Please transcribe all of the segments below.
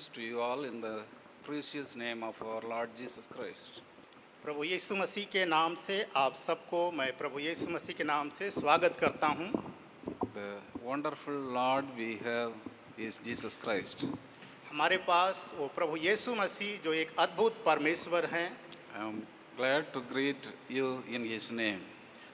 Greetings to you all in the precious name of our Lord Jesus Christ. प्रभु यीशु मसीह के नाम से आप सबको मैं प्रभु यीशु मसीह के नाम से स्वागत करता हूं। The wonderful Lord we have is Jesus Christ. हमारे पास वो प्रभु यीशु मसीह जो एक अद्भुत परमेश्वर हैं I am glad to greet you in His name.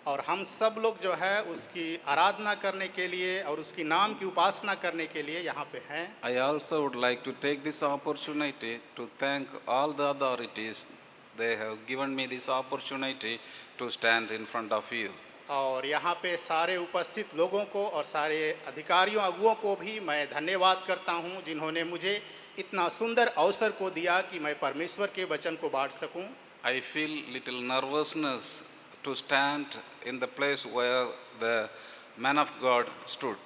और हम सब लोग जो है उसकी आराधना करने के लिए और उसकी नाम की उपासना करने के लिए यहाँ पे हैं। I also would like to take this opportunity to thank all the authorities. They have given me this opportunity to stand in front of you. और यहाँ पे सारे उपस्थित लोगों को और सारे अधिकारियों अगुओं को भी मैं धन्यवाद करता हूँ जिन्होंने मुझे इतना सुंदर अवसर को दिया कि मैं परमेश्वर के वचन को बांट सकूँ। I feel little nervousness to stand in the place where the man of God stood.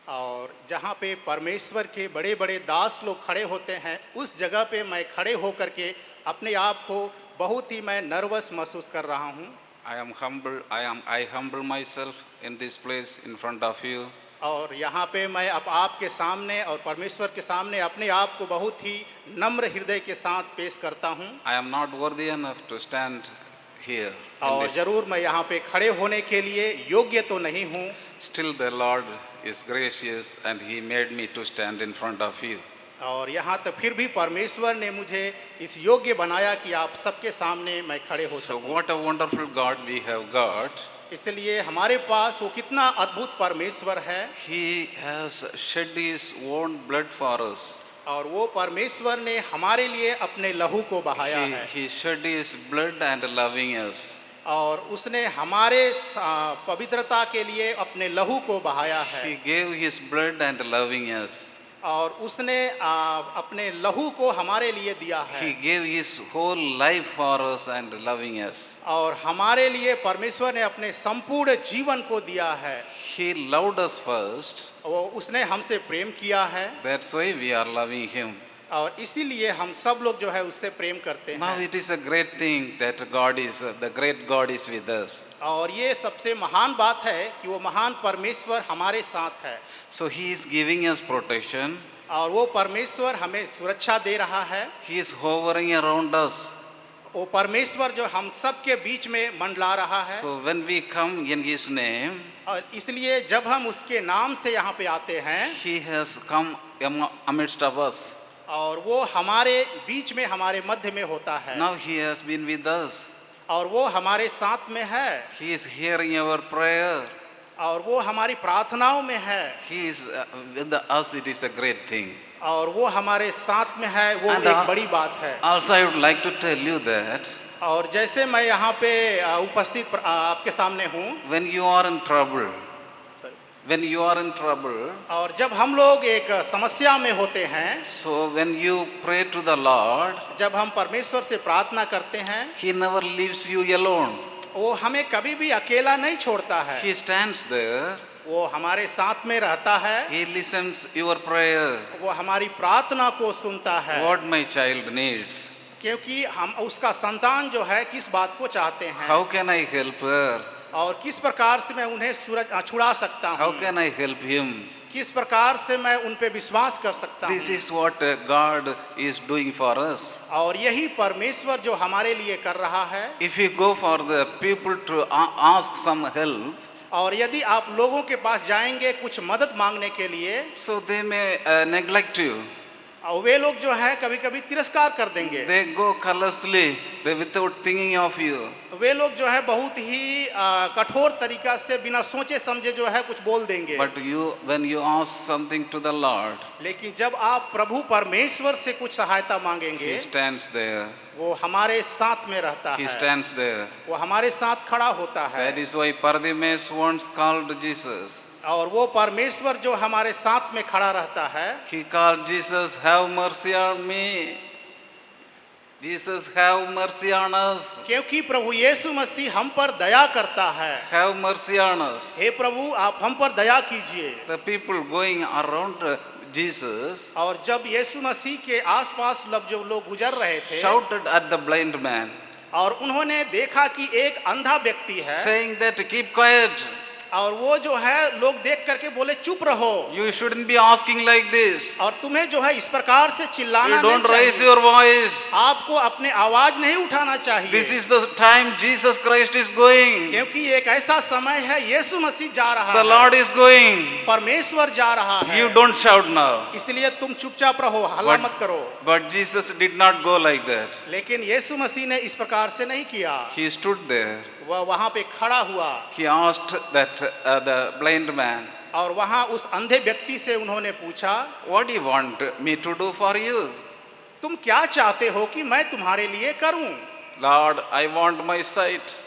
और जहाँ पे परमेश्वर के बड़े बड़े दास लोग खड़े होते हैं उस जगह पे मैं खड़े होकर के अपने आप को बहुत ही मैं नर्वस महसूस कर रहा हूँ। I humble myself in this place in front of you. और यहाँ पे मैं अब आपके सामने और परमेश्वर के सामने अपने आप को बहुत ही नम्र हृदय के साथ पेश करता हूँ। I am not worthy enough to stand here. और ज़रूर मैं यहाँ पे खड़े होने के लिए योग्य तो नहीं हूँ। Still the Lord is gracious and He made me to stand in front of you. और यहाँ तो फिर भी परमेश्वर ने मुझे इस योग्य बनाया कि आप सबके सामने मैं खड़े हो So सकूं। what a wonderful God we have got. इसलिए हमारे पास वो कितना अद्भुत परमेश्वर है। He has shed His own blood for us. और वो परमेश्वर ने हमारे लिए अपने लहू को बहाया है। He shed His blood and loving us. और उसने हमारे पवित्रता के लिए अपने लहू को बहाया है। He gave His blood and loving us. और उसने अपने लहू को हमारे लिए दिया है। He gave His whole life for us and loving us. और हमारे लिए परमेश्वर ने अपने संपूर्ण जीवन को दिया है। He loved us first. वो उसने हमसे प्रेम किया है। That's why we are loving Him. और इसीलिए हम सब लोग जो है उससे प्रेम करते Now हैं। it is a great thing that the great God is with us. और ये सबसे महान बात है कि वो महान परमेश्वर हमारे साथ है। So He is giving us protection. और वो परमेश्वर हमें सुरक्षा दे रहा है। He is hovering around us. वो परमेश्वर जो हम सब के बीच में मंडला रहा है। So when we come in His name, और इसलिए जब हम उसके नाम से यहाँ पे आते हैं He has come amidst of us. और वो हमारे बीच में हमारे मध्य में होता है। Now He has been with us. और वो हमारे साथ में है। He is hearing our prayer. और वो हमारी प्रार्थनाओं में है। He is with us. It is a great thing. और वो हमारे साथ में है, वो एक बड़ी बात है। Also I would like to tell you that और जैसे मैं यहाँ पे उपस्थित आपके सामने हूँ, when you are in trouble, और जब हम लोग एक समस्या में होते हैं, so when you pray to the Lord, जब हम परमेश्वर से प्रार्थना करते हैं, He never leaves you alone. वो हमें कभी भी अकेला नहीं छोड़ता है। He stands there. वो हमारे साथ में रहता है। He listens your prayer. वो हमारी प्रार्थना को सुनता है। What my child needs. क्योंकि हम उसका संतान जो है किस बात को चाहते हैं। How can I help her? और किस प्रकार से मैं उन्हें छुड़ा सकता हूँ। How can I help him? किस प्रकार से मैं उन पे विश्वास कर सकता हूँ। This is what God is doing for us. और यही परमेश्वर जो हमारे लिए कर रहा है। If you go for the people to ask some help, और यदि आप लोगों के पास जाएंगे कुछ मदद मांगने के लिए, so they may neglect you. और वे लोग जो है कभी-कभी तिरस्कार कर देंगे। They go carelessly, they without thinking of you. वे लोग जो है बहुत ही कठोर तरीका से बिना सोचे समझे जो है कुछ बोल देंगे। But when you ask something to the Lord, लेकिन जब आप प्रभु परमेश्वर से कुछ सहायता मांगेंगे, He stands there. वो हमारे साथ में रहता He है। stands there. वो हमारे साथ खड़ा होता है। That is why Pardimes once called Jesus. और वो परमेश्वर जो हमारे साथ में खड़ा रहता है, He called Jesus, have mercy on me. Jesus, have mercy on us. क्योंकि प्रभु यीशु मसीह हम पर दया करता है। Have mercy on us. हे प्रभु आप हम पर दया कीजिए। The people going around Jesus और जब यीशु मसीह के आसपास जो लोग गुजर रहे थे, shouted at the blind man, और उन्होंने देखा कि एक अंधा व्यक्ति है, saying that keep quiet. और वो जो है लोग देख करके बोले चुप रहो, You shouldn't be asking like this. और तुम्हें जो है इस प्रकार से चिल्लाना You नहीं don't raise चाहिए, your voice. आपको अपने आवाज नहीं उठाना चाहिए, This is the time Jesus Christ is going. क्योंकि एक ऐसा समय है यीशु मसीह जा रहा The है, Lord is going. परमेश्वर जा रहा है, You don't shout now. इसलिए तुम चुपचाप रहो, हल्ला मत करो। But Jesus did not go like that. लेकिन यीशु मसीह ने इस प्रकार से नहीं किया, He stood there. वह वहां पे खड़ा हुआ He asked that the blind man, और वहां उस अंधे व्यक्ति से उन्होंने पूछा, what do you want me to do for you? तुम क्या चाहते हो कि मैं तुम्हारे लिए करूं? Lord, I want my sight.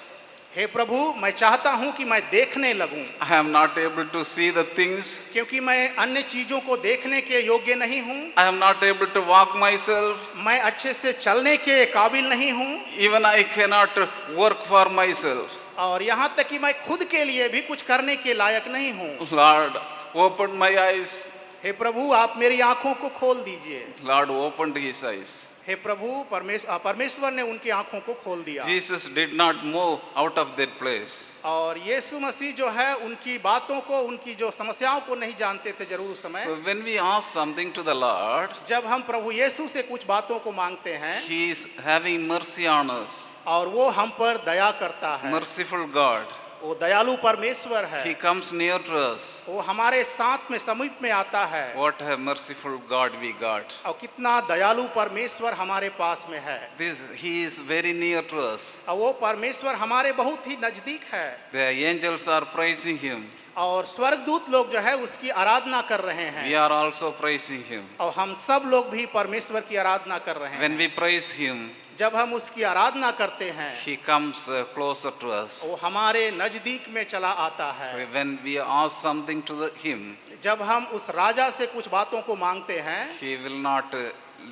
हे प्रभु, मैं चाहता हूं कि मैं देखने लगूं, I am not able to see the things. क्योंकि मैं अन्य चीजों को देखने के योग्य नहीं हूं, I am not able to walk myself. मैं अच्छे से चलने के काबिल नहीं हूं, Even I cannot work for myself. और यहाँ तक कि मैं खुद के लिए भी कुछ करने के लायक नहीं हूँ। Lord, open my eyes. हे प्रभु, आप मेरी आंखों को खोल दीजिए। Lord opened his eyes. हे प्रभु, परमेश्वर ने उनकी आंखों को खोल दिया, Jesus did not move out of that place. और यीशु मसीह जो है उनकी बातों को, उनकी जो समस्याओं को नहीं जानते थे जरूर उस समय। So when we ask something to the Lord, जब हम प्रभु यीशु से कुछ बातों को मांगते हैं, He is having mercy on us. और वो हम पर दया करता है, Merciful God. वो दयालु परमेश्वर है, He comes near to us. वो हमारे साथ में समीप में आता है। What a merciful God we got. और कितना दयालु परमेश्वर हमारे पास में है। He is very near to us. और वो परमेश्वर हमारे बहुत ही नजदीक है, The angels are praising Him. और स्वर्गदूत लोग जो है उसकी आराधना कर रहे हैं, We are also praising Him. और हम सब लोग भी परमेश्वर की आराधना कर रहे हैं। When we praise Him, जब हम उसकी आराधना करते हैं, He comes closer to us. वो हमारे नजदीक में चला आता है। So when we ask something to Him, जब हम उस राजा से कुछ बातों को मांगते हैं, He will not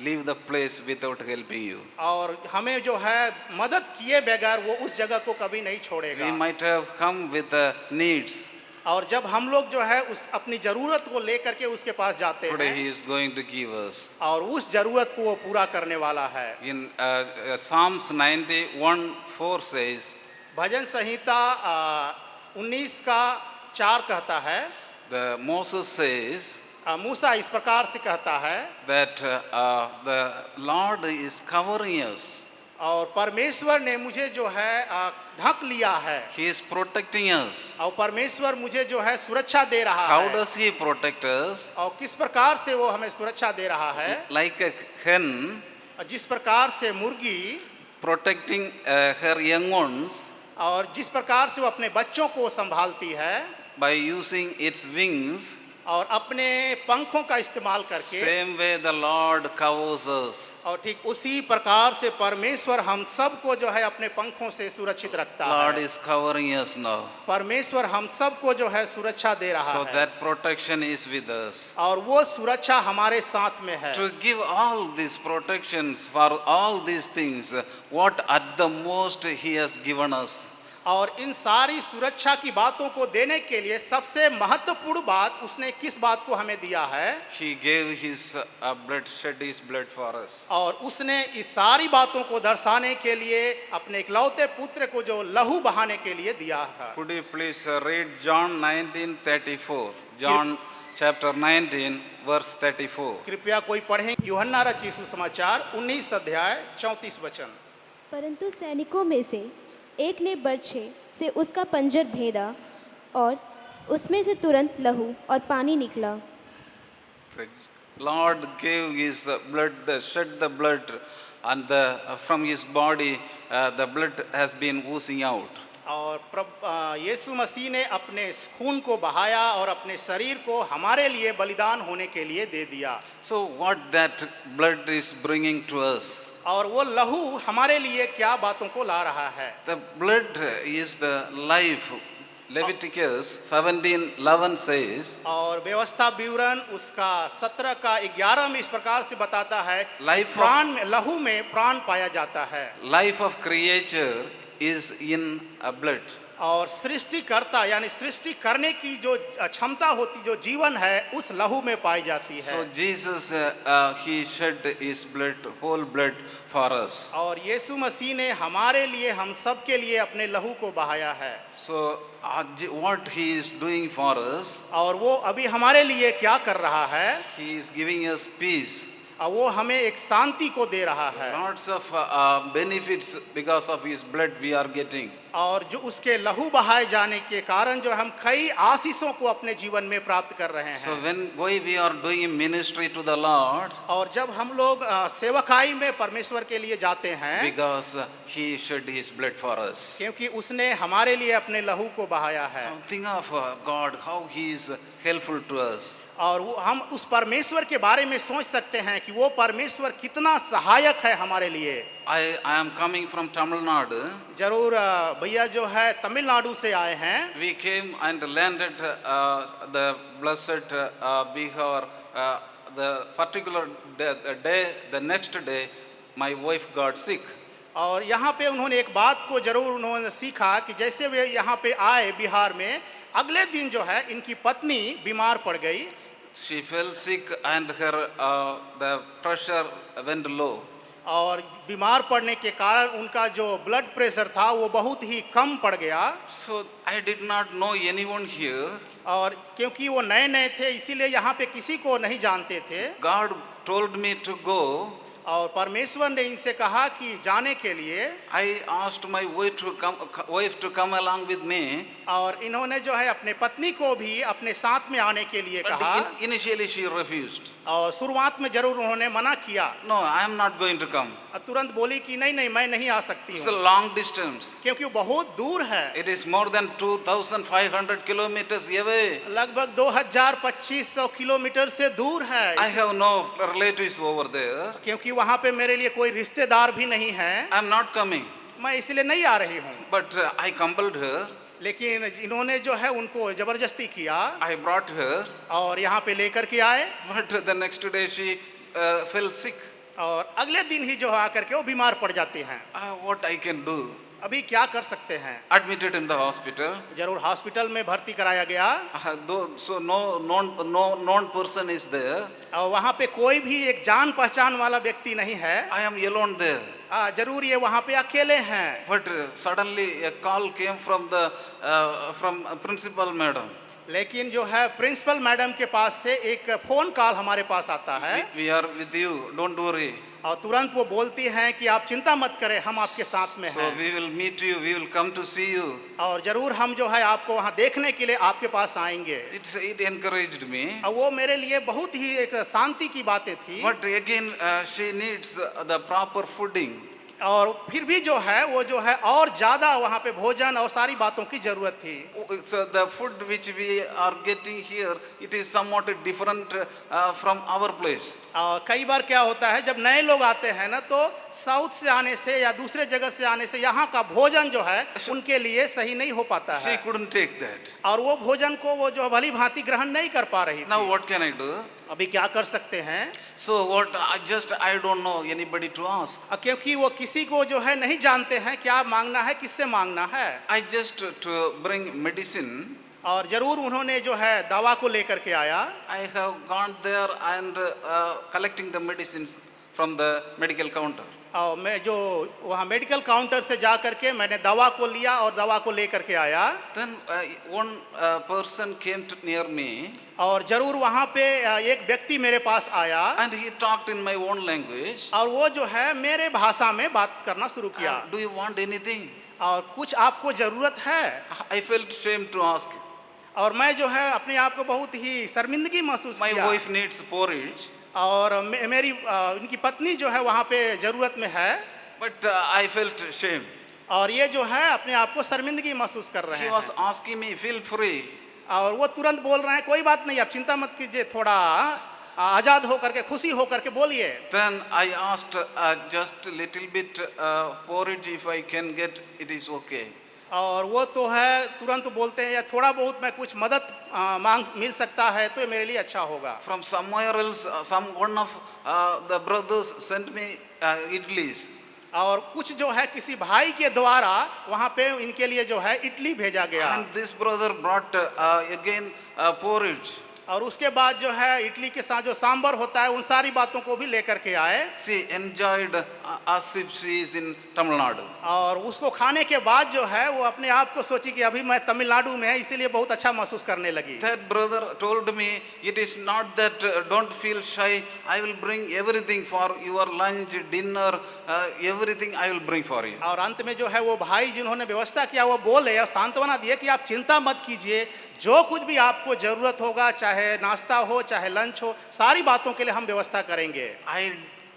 leave the place without helping you. और हमें जो है मदद किए बगैर वो उस जगह को कभी नहीं We छोड़ेगा। might have come with the needs. और जब हम लोग जो है उस अपनी जरूरत को लेकर के उसके पास जाते Today हैं, He is going to give us. और उस जरूरत को वो पूरा करने वाला है। In Psalms 91:4 says, भजन संहिता 19:4 कहता है, the Moses says मूसा इस प्रकार से कहता है, that the Lord is covering us. और परमेश्वर ने मुझे जो है ढक लिया है, He is protecting us. और परमेश्वर मुझे जो है सुरक्षा दे रहा How है। does He protect us? और किस प्रकार से वो हमें सुरक्षा दे रहा है? Like a hen जिस प्रकार से मुर्गी protecting her young ones और जिस प्रकार से वो अपने बच्चों को संभालती है by using its wings, और अपने पंखों का इस्तेमाल करके, same way the Lord covers us. और ठीक उसी प्रकार से परमेश्वर हम सबको जो है अपने पंखों से सुरक्षित रखता Lord है। is covering us now. परमेश्वर हम सबको जो है सुरक्षा दे रहा So है, that protection is with us. और वो सुरक्षा हमारे साथ में है। To give all these protections for all these things, what at the most He has given us. और इन सारी सुरक्षा की बातों को देने के लिए सबसे महत्वपूर्ण बात उसने किस बात को हमें दिया है? He gave His blood, shed His blood for us. और उसने इस सारी बातों को दर्शाने के लिए अपने इकलौते पुत्र को जो लहू बहाने के लिए दिया है। Could you please read John 19:34? John chapter 19 verse 34. कृपया कोई पढ़ें यूहन्ना रचित सुसमाचार 19 अध्याय 34 वचन। परंतु सैनिकों में से एक ने बर्छे से उसका पंजर भेदा और उसमें से तुरंत लहू और पानी निकला। The Lord gave His blood, shed the blood, and from His body the blood has been oozing out. और यीशु मसीह ने अपने खून को बहाया और अपने शरीर को हमारे लिए बलिदान होने के लिए दे दिया। So what that blood is bringing to us? और वो लहू हमारे लिए क्या बातों को ला रहा है? The blood is the life. Leviticus 17:11 says, और व्यवस्था विवरण उसका 17 का 11 में इस प्रकार से बताता है, Life of- प्राण में, लहू में प्राण पाया जाता है। life of creature is in a blood. और सृष्टिकर्ता यानी सृष्टि करने की जो क्षमता होती, जो जीवन है, उस लहू में पाई जाती है। So Jesus, he shed his blood, whole blood for us. और यीशु मसीह ने हमारे लिए, हम सब के लिए अपने लहू को बहाया है। So what he is doing for us, और वो अभी हमारे लिए क्या कर रहा है? he is giving us peace. और वो हमें एक शांति को दे रहा है। Lots of benefits because of his blood we are getting. और जो उसके लहू बहाए जाने के कारण जो हम कई आशीषों को अपने जीवन में प्राप्त कर रहे So हैं। when we are doing ministry to the Lord, और जब हम लोग सेवकाई में परमेश्वर के लिए जाते हैं, because he shed his blood for us. क्योंकि उसने हमारे लिए अपने लहू को बहाया है। Now think of God, how he is helpful to us. और वो हम उस परमेश्वर के बारे में सोच सकते हैं कि वो परमेश्वर कितना सहायक है हमारे लिए। I am coming from Tamil Nadu. जरूर भैया जो है तमिलनाडु से आए हैं। We came and landed the blessed Bihar. The particular day, the next day, my wife got sick. और यहाँ पे उन्होंने एक बात को जरूर उन्होंने सीखा कि जैसे वे यहाँ पे आए बिहार में, अगले दिन जो है इनकी पत्नी बीमार पड़ गई। She fell sick and her the pressure went low. और बीमार पड़ने के कारण उनका जो ब्लड प्रेशर था वो बहुत ही कम पड़ गया। So I did not know anyone here. और क्योंकि वो नए नए थे इसीलिए यहाँ पे किसी को नहीं जानते थे। God told me to go. और परमेश्वर ने इनसे कहा कि जाने के लिए। I asked my wife to come along with me. और इन्होंने जो है अपने पत्नी को भी अपने साथ में आने के लिए कहा। But initially she refused. और शुरुआत में जरूर उन्होंने मना किया। No, I am not going to come. तुरंत बोली कि नहीं नहीं मैं नहीं आ सकती It's a हूँ, long distance. क्योंकि वो बहुत दूर है। It is more than 2,500 kilometers away. लगभग 2500 किलोमीटर से दूर है। I have no relatives over there. क्योंकि वहाँ पे मेरे लिए कोई रिश्तेदार भी नहीं है, I am not coming. मैं इसलिए नहीं आ रही हूँ। But I compelled her. लेकिन इन्होंने जो है उनको जबरदस्ती किया I brought her. और यहाँ पे लेकर के आए। But the next day she fell sick. और अगले दिन ही जो है आकर के वो बीमार पड़ जाती हैं। What I can do? अभी क्या कर सकते हैं? Admitted in the hospital. जरूर हॉस्पिटल में भर्ती कराया गया। So no known person is there. और वहाँ पे कोई भी एक जान पहचान वाला व्यक्ति नहीं है। I am alone there. जरूर ये वहाँ पे अकेले हैं। But suddenly a call came from the from principal madam. लेकिन जो है प्रिंसिपल मैडम के पास से एक फोन कॉल हमारे पास आता है। We are with you. Don't worry. और तुरंत वो बोलती हैं कि आप चिंता मत करें, हम आपके साथ में So हैं। we will meet you. We will come to see you. और जरूर हम जो है आपको वहाँ देखने के लिए आपके पास आएंगे। It encouraged me. और वो मेरे लिए बहुत ही एक शांति की बातें थी। But again, she needs the proper fooding. और फिर भी जो है वो जो है और ज़्यादा वहाँ पे भोजन और सारी बातों की ज़रूरत थी। So the food which we are getting here, it is somewhat different from our place. कई बार क्या होता है जब नए लोग आते हैं ना, तो साउथ से आने से या दूसरे जगह से आने से यहाँ का भोजन जो है उनके लिए सही नहीं हो पाता She है। couldn't take that. और वो भोजन को वो जो भली भांति ग्रहण नहीं कर पा रही Now थी। what can I do? अभी क्या कर सकते हैं? So what? I don't know anybody to ask. क्योंकि वो किसी को जो है नहीं जानते हैं क्या मांगना है, किससे मांगना है। I just to bring medicine. और जरूर उन्होंने जो है दवा को लेकर के आया। I have gone there and collecting the medicines from the medical counter. और मैं जो वहाँ मेडिकल काउंटर से जा करके मैंने दवा को लिया और दवा को लेकर के आया। Then one person came near me. और जरूर वहाँ पे एक व्यक्ति मेरे पास आया। And he talked in my own language. और वो जो है मेरे भाषा में बात करना शुरू किया। Do you want anything? और कुछ आपको ज़रूरत है? I felt ashamed to ask. और मैं जो है अपने आप को बहुत ही शर्मिंदगी महसूस My किया। wife needs porridge. और मेरी उनकी पत्नी जो है वहाँ पे ज़रूरत में है। But I felt ashamed. और ये जो है अपने आप को शर्मिंदगी महसूस कर रहे He हैं। was asking me, feel free. और वो तुरंत बोल रहे हैं कोई बात नहीं, आप चिंता मत कीजिए, थोड़ा आज़ाद होकर के खुशी होकर के बोलिए। Then I asked just a little bit porridge if I can get, it is okay. और वो तो है तुरंत बोलते हैं या थोड़ा बहुत मैं कुछ मदद मांग मिल सकता है तो ये मेरे लिए अच्छा होगा। From somewhere else, one of the brothers sent me idlis. और कुछ जो है किसी भाई के द्वारा वहाँ पे इनके लिए जो है इडली भेजा गया। And this brother brought again porridge. और उसके बाद जो है इडली के साथ जो सांबर होता है उन सारी बातों को भी लेकर के आए। She enjoyed as if she is in Tamil Nadu. और उसको खाने के बाद जो है वो अपने आप को सोची कि अभी मैं तमिलनाडु में है, इसीलिए बहुत अच्छा महसूस करने लगी। That brother told me, it is not that don't feel shy, I will bring everything for your lunch, dinner, everything I will bring for you. और अंत में जो है वो भाई जिन्होंने व्यवस्था किया वो बोले और सांत्वना दिए कि आप चिंता मत कीजिए, जो कुछ भी आपको जरूरत होगा, चाहे नाश्ता हो चाहे लंच हो, सारी बातों के लिए हम व्यवस्था करेंगे। I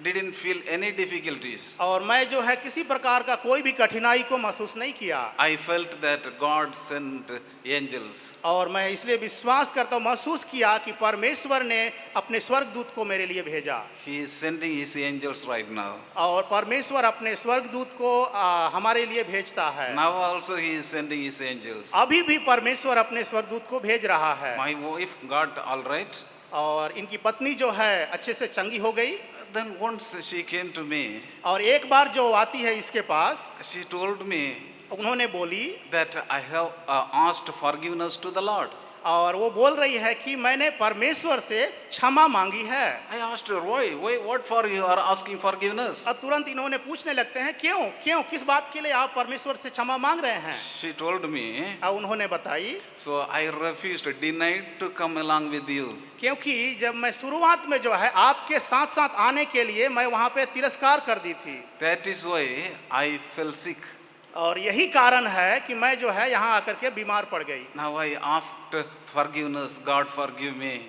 didn't feel any difficulties. और मैं जो है किसी प्रकार का कोई भी कठिनाई को महसूस नहीं किया। I felt that God sent angels. और मैं इसलिए विश्वास करता हूँ, महसूस किया कि परमेश्वर ने अपने स्वर्गदूत को मेरे लिए भेजा। He is sending his angels right now. और परमेश्वर अपने स्वर्गदूत को हमारे लिए भेजता है। Now also he is sending his angels. अभी भी परमेश्वर अपने स्वर्गदूत को भेज रहा है। My wife got all right. और इनकी पत्नी जो है अच्छे से चंगी हो गई। Then once she came to me, और एक बार जो आती है इसके पास, she told me उन्होंने बोली that I have asked forgiveness to the Lord. और वो बोल रही है कि मैंने परमेश्वर से क्षमा मांगी है। I asked her, why, what for you are asking forgiveness? और तुरंत इन्होंने पूछने लगते हैं क्यों किस बात के लिए आप परमेश्वर से क्षमा मांग रहे हैं। She told me, और उन्होंने बताई, so I refused, denied to come along with you. क्योंकि जब मैं शुरुआत में जो है आपके साथ साथ आने के लिए मैं वहाँ पे तिरस्कार कर दी थी। That is why I fell sick. और यही कारण है कि मैं जो है यहाँ आकर के बीमार पड़ गई। Now I asked forgiveness, God forgive me.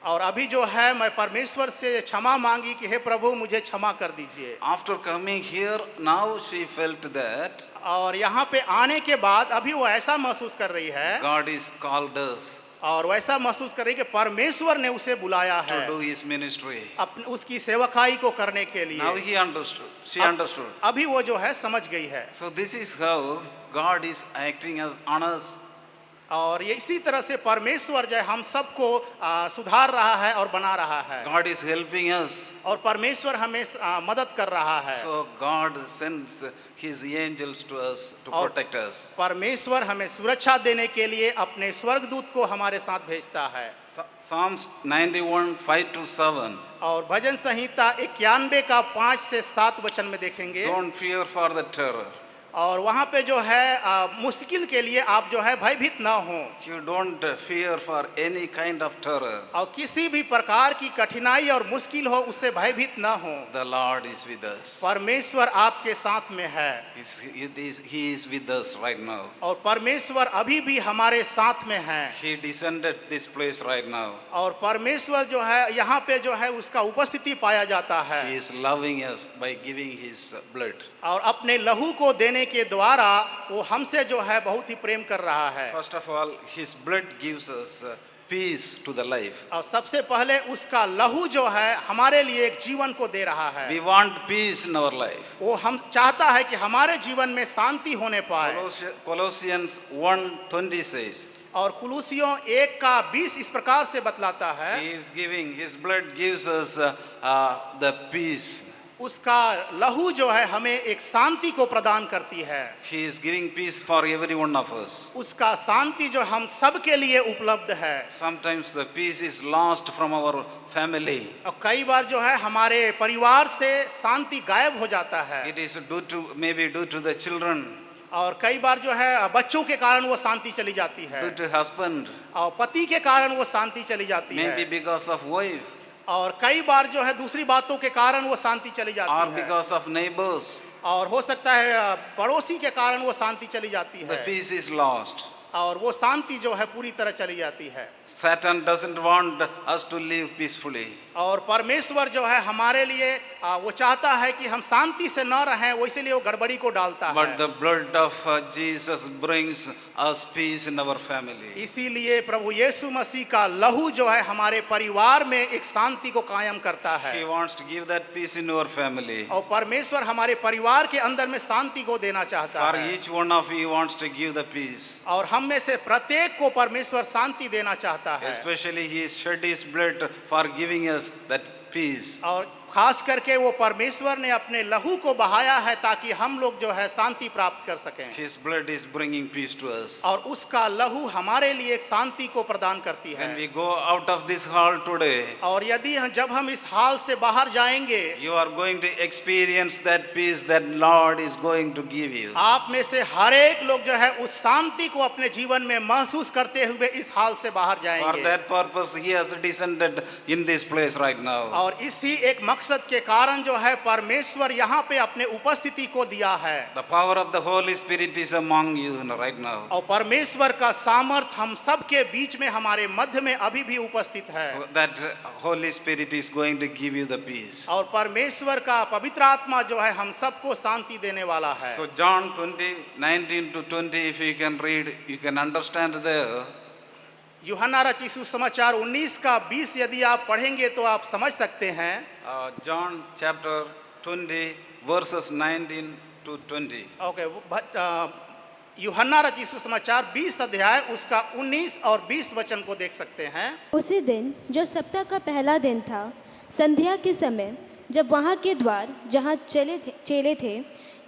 और अभी जो है मैं परमेश्वर से क्षमा मांगी कि हे प्रभु मुझे क्षमा कर दीजिए। After coming here, now she felt that और यहाँ पे आने के बाद अभी वो ऐसा महसूस कर रही है, God is called us और वैसा महसूस कर रही है कि परमेश्वर ने उसे बुलाया to है do his ministry. अपने उसकी सेवकाई को करने के Now लिए। he understood, she understood. अभी वो जो है समझ गई है। So this is how God is acting on us. और ये इसी तरह से परमेश्वर जो है हम सबको सुधार रहा है और बना रहा है। God is helping us. और परमेश्वर हमें मदद कर रहा है। So God sends his angels to us to और protect us. परमेश्वर हमें सुरक्षा देने के लिए अपने स्वर्गदूत को हमारे साथ भेजता है। Psalms 91, 5-7. और भजन संहिता 91 का 5 से 7 वचन में देखेंगे। Don't fear for the terror. और वहाँ पे जो है मुश्किल के लिए आप जो है भयभीत ना हो। You don't fear for any kind of terror. और किसी भी प्रकार की कठिनाई और मुश्किल हो उससे भयभीत ना हो। The Lord is with us. परमेश्वर आपके साथ में है। He is with us right now. और परमेश्वर अभी भी हमारे साथ में है। He descended this place right now. और परमेश्वर जो है यहाँ पे जो है उसका उपस्थिति पाया जाता है। He is loving us by giving his blood. और अपने लहू को देने के द्वारा वो हमसे जो है बहुत ही प्रेम कर रहा है। First of all, his blood gives us peace to the life. और सबसे पहले उसका लहू जो है हमारे लिए एक जीवन को दे रहा है। We want peace in our life. वो हम चाहता है कि हमारे जीवन में शांति होने पाए। Colossians 1:20 says, और कुलूसियों 1 का 20 इस प्रकार से बतलाता है, he is giving, his blood gives us the peace. उसका लहू जो है हमें एक शांति को प्रदान करती है। He is giving peace for every one of us. उसका शांति जो हम सब के लिए उपलब्ध है। Sometimes the peace is lost from our family. और कई बार जो है हमारे परिवार से शांति गायब हो जाता है। It is maybe due to the children, और कई बार जो है बच्चों के कारण वो शांति चली जाती है। due to husband, और पति के कारण वो शांति चली जाती maybe है। because of wife, और कई बार जो है दूसरी बातों के कारण वो शांति चली or जाती है। because of neighbors. और हो सकता है पड़ोसी के कारण वो शांति चली जाती The है। peace is lost. और वो शांति जो है पूरी तरह चली जाती है। Satan doesn't want us to live peacefully. और परमेश्वर जो है हमारे लिए वो चाहता है कि हम शांति से न रहें, वो इसीलिए वो गड़बड़ी को डालता But है। the blood of Jesus brings us peace in our family. इसीलिए प्रभु यीशु मसीह का लहू जो है हमारे परिवार में एक शांति को कायम करता है। He wants to give that peace in your family. और परमेश्वर हमारे परिवार के अंदर में शांति को देना चाहता For है। each one of you wants to give the peace. और हम में से प्रत्येक को परमेश्वर शांति देना चाहता है। Especially he shed his blood for giving us that peace. और खास करके वो परमेश्वर ने अपने लहू को बहाया है ताकि हम लोग जो है शांति प्राप्त कर सकें, His blood is bringing peace to us. और उसका लहू हमारे लिए एक शांति को प्रदान करती When है। we go out of this hall today, और यदि जब हम इस हाल से बाहर जाएंगे, you are going to experience that peace that Lord is going to give you. आप में से हर एक लोग जो है उस शांति को अपने जीवन में महसूस करते हुए इस हाल से बाहर For जाएंगे। that purpose, He has descended in this place right now. और इसी एक मकसद के कारण जो है परमेश्वर यहाँ पे अपने उपस्थिति को दिया है। The power of the Holy Spirit is among you right now. और परमेश्वर का सामर्थ हम सब के बीच में हमारे मध्य में अभी भी उपस्थित है। So that Holy Spirit is going to give you the peace. और परमेश्वर का पवित्र आत्मा जो है हम सबको शांति देने वाला है। So John 20:19-20, if you can read, you can understand there. यूहन्ना रचित सुसमाचार 19 का 20 यदि आप पढ़ेंगे तो आप समझ सकते हैं। John chapter 20 verses 19-20. ओके, यूहन्ना रचित सुसमाचार 20 अध्याय उसका 19 और 20 वचन को देख सकते हैं। उसी दिन जो सप्ताह का पहला दिन था, संध्या के समय, जब वहाँ के द्वार जहाँ चेले थे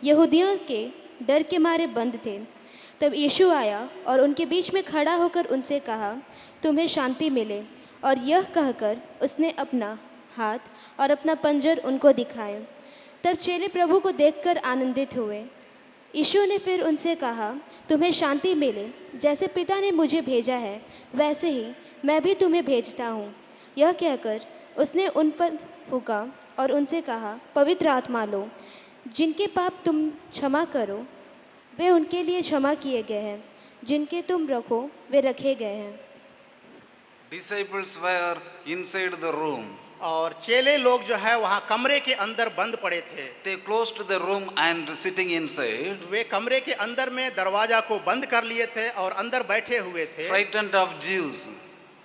यहूदियों के डर के मारे बंद थे, तब यीशु आया और उनके बीच में खड़ा होकर उनसे कहा, तुम्हें शांति मिले। और यह कहकर उसने अपना हाथ और अपना पंजर उनको दिखाए। तब चेले प्रभु को देखकर आनंदित हुए। यीशु ने फिर उनसे कहा, तुम्हें शांति मिले। जैसे पिता ने मुझे भेजा है वैसे ही मैं भी तुम्हें भेजता हूँ। यह कहकर उसने उन पर फूंका और उनसे कहा, पवित्र आत्मा लो। जिनके पाप तुम क्षमा करो वे उनके लिए क्षमा किए गए हैं, जिनके तुम रखो वे रखे गए हैं। Disciples were inside the room. और चेले लोग जो है वहाँ कमरे के अंदर बंद पड़े थे। They closed the room and sitting inside, वे कमरे के अंदर में दरवाजा को बंद कर लिए थे और अंदर बैठे हुए थे। frightened of Jews.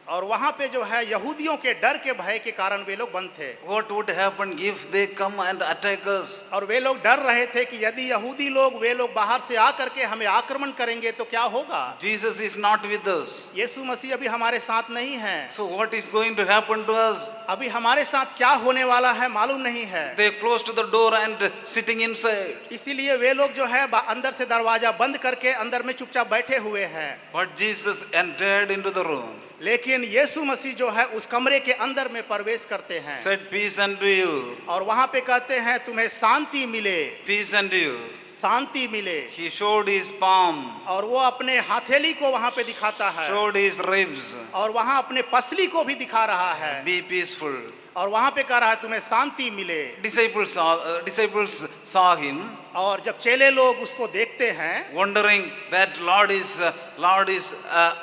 और वहाँ पे जो है यहूदियों के डर के भय के कारण वे लोग बंद थे। What would happen if they come and attack us? और वे लोग डर रहे थे कि यदि यहूदी लोग वे लोग बाहर से आ करके हमें आक्रमण करेंगे तो क्या होगा। Jesus is not with us. यीशु मसीह अभी हमारे साथ नहीं है। So what is going to happen to us? अभी हमारे साथ क्या होने वाला है मालूम नहीं है। They closed the door and sitting inside. इसीलिए वे लोग जो है अंदर से दरवाजा बंद करके अंदर में चुपचाप बैठे हुए हैं। But Jesus entered into the room. लेकिन यीशु मसीह जो है उस कमरे के अंदर में प्रवेश करते हैं। Said peace unto you. और वहाँ पे कहते हैं तुम्हें शांति मिले, Peace unto you. शांति मिले। He showed his palm. और वो अपने हथेली को वहाँ पे दिखाता है। Showed his ribs. और वहाँ अपने पसली को भी दिखा रहा है। Be peaceful. और वहाँ पे कह रहा है तुम्हें शांति मिले। Disciples saw him. और जब चेले लोग उसको देखते हैं, Wondering that Lord is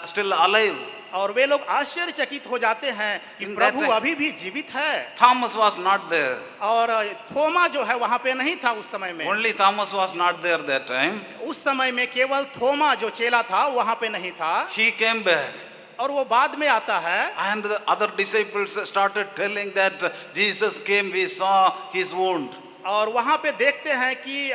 still alive. और वे लोग आश्चर्यचकित हो जाते हैं कि In प्रभु that time- अभी भी जीवित है। Thomas was not there. और थोमा जो है वहाँ पे नहीं था उस समय में। Only Thomas was not there that time. उस समय में केवल थोमा जो चेला था वहाँ पे नहीं था। He came back. और वो बाद में आता है। And the other disciples started telling that Jesus came, we saw his wound. और वहाँ पे देखते हैं कि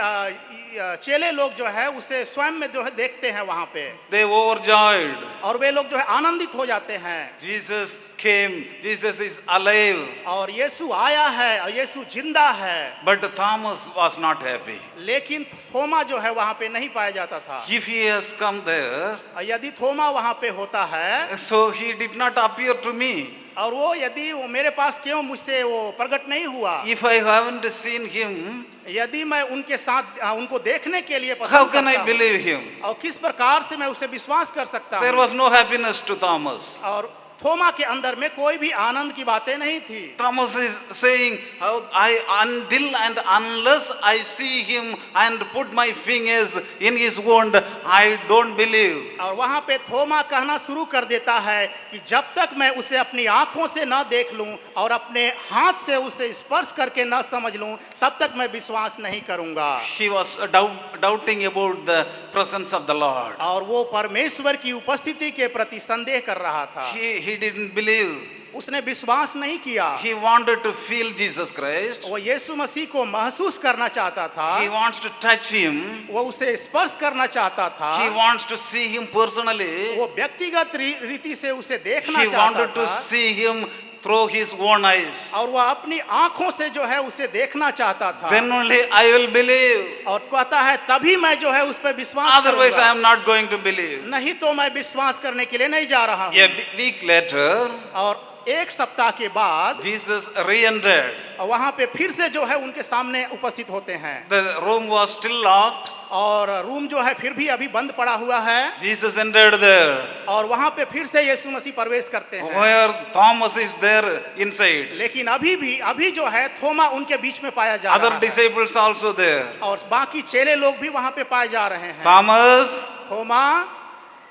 चेले लोग जो है उसे स्वयं में जो है देखते हैं वहाँ पे। They overjoyed. और वे लोग जो है आनंदित हो जाते हैं। Jesus came, Jesus is alive. और यीशु आया है और यीशु जिंदा है। But Thomas was not happy. लेकिन थोमा जो है वहाँ पे नहीं पाया जाता था। If he has come there, यदि थोमा वहाँ पे होता है so he did not appear to me. और वो यदि वो मेरे पास क्यों मुझसे वो प्रकट नहीं हुआ। If I haven't seen him, यदि मैं उनके साथ उनको देखने के लिए how पसंद can I करता हूँ, believe him? और किस प्रकार से मैं उसे विश्वास कर सकता There हूँ। was no happiness to Thomas. और थोमा के अंदर में कोई भी आनंद की बातें नहीं थी। Thomas is saying, until and unless I see him and put my fingers in his wound, I don't believe. और वहाँ पे थोमा कहना शुरू कर देता है कि जब तक मैं उसे अपनी आंखों से न देख लूं और अपने हाथ से उसे स्पर्श करके न समझ लूं तब तक मैं विश्वास नहीं करूंगा। He was doubting about the presence of the Lord. और वो परमेश्वर की उपस्थिति के प्रति संदेह कर रहा था। He didn't believe. उसने विश्वास नहीं किया। He wanted to feel Jesus Christ. वो यीशु मसीह को महसूस करना चाहता था। He wants to touch him. वो उसे स्पर्श करना चाहता था। He wants to see him personally. वो व्यक्तिगत रीति से उसे देखना He चाहता wanted to था। see him through his own eyes. और वह अपनी आंखों से जो है उसे देखना चाहता था। Then only I will believe. और कहता है तभी मैं जो है उस पर विश्वास Otherwise, I करूंगा। am not going to believe. नहीं तो मैं विश्वास करने के लिए नहीं जा रहा हूँ। A week later, और एक सप्ताह के बाद Jesus re-entered. वहां पे फिर से जो है उनके सामने उपस्थित होते हैं The room was still locked. और रूम जो है फिर भी अभी बंद पड़ा हुआ है Jesus entered there. और वहां पे फिर से यीशु मसीह प्रवेश करते हैं। Where Thomas is there inside. लेकिन अभी जो है थोमा उनके बीच में पाया जा Other रहा है disciples also there. और बाकी चेले लोग भी वहां पे पाए जा रहे हैं। Thomas, Thoma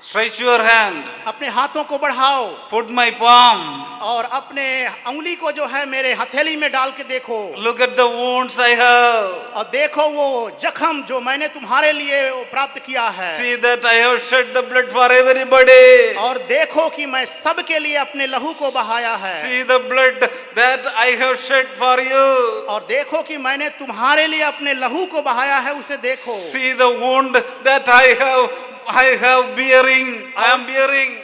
stretch your hand. अपने हाथों को बढ़ाओ Put my palm. और अपने उंगली को जो है मेरे हथेली में डाल के देखो Look at the wounds I have. और देखो वो जख्म जो मैंने तुम्हारे लिए प्राप्त किया है। See that I have shed the blood for everybody. और देखो कि मैं सबके लिए अपने लहू को बहाया है। See the blood that I have shed for you. और देखो कि मैंने तुम्हारे लिए अपने लहू को बहाया है, उसे देखो। See the wound that I have bearing. I am bearing.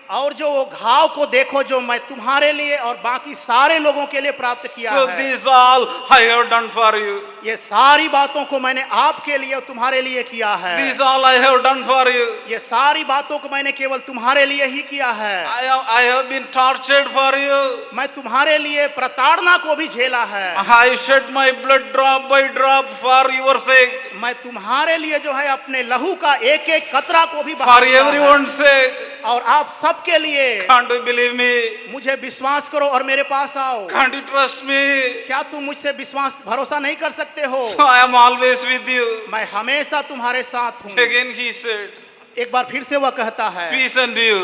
और जो वो घाव को देखो जो मैं तुम्हारे लिए और बाकी सारे लोगों के लिए प्राप्त किया So है। this all I have done for you. ये सारी बातों को मैंने आपके लिए और तुम्हारे लिए किया है। This all I have done for you. ये सारी बातों को मैंने केवल तुम्हारे लिए ही किया है। I have been tortured for you. मैं तुम्हारे लिए प्रताड़ना को भी झेला है। I shed my blood drop by drop for your sake. मैं तुम्हारे लिए जो है अपने लहू का एक एक कतरा को भी For बहाया है। everyone's sake. और आप सबके लिए Can't you believe me? मुझे विश्वास करो और मेरे पास आओ। Can't you trust me? क्या तुम मुझसे विश्वास भरोसा नहीं कर सकते हो? So I am always with you. मैं हमेशा तुम्हारे साथ हूँ। Again he said, एक बार फिर से वह कहता है peace unto you.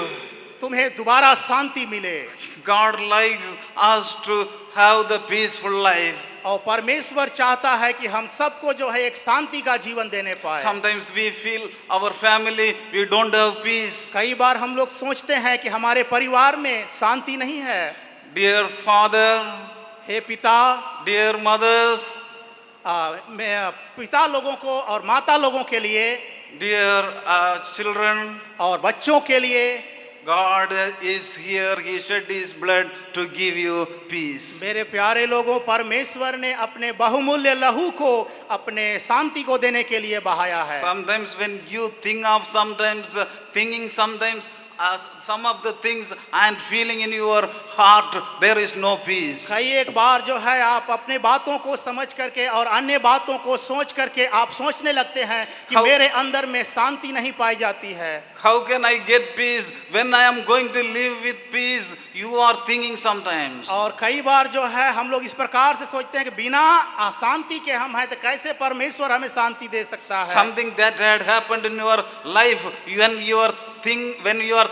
तुम्हें दोबारा शांति मिले। God likes us to have the peaceful life. और परमेश्वर चाहता है कि हम सबको जो है एक शांति का जीवन देने पाए। Sometimes we feel our family, we don't have peace. कई बार हम लोग सोचते हैं कि हमारे परिवार में शांति नहीं है। Dear father, हे पिता, dear mothers, मैं पिता लोगों को और माता लोगों के लिए dear children, और बच्चों के लिए God is here. He shed his blood to give you peace. मेरे प्यारे लोगों, परमेश्वर ने अपने बहुमूल्य लहू को अपने शांति को देने के लिए बहाया है। Sometimes when you think of thinking some of the things and feeling in your heart, there is no peace. कई एक बार जो है आप अपने बातों को समझ करके और अन्य बातों को सोच करके आप सोचने लगते हैं कि मेरे अंदर में शांति नहीं पाई जाती है। How can I get peace when I am going to live with peace? You are thinking sometimes. और कई बार जो है हम लोग इस प्रकार से सोचते हैं कि बिना शांति के हम हैं तो कैसे परमेश्वर हमें शांति दे सकता है। Something that had happened in your life, when you are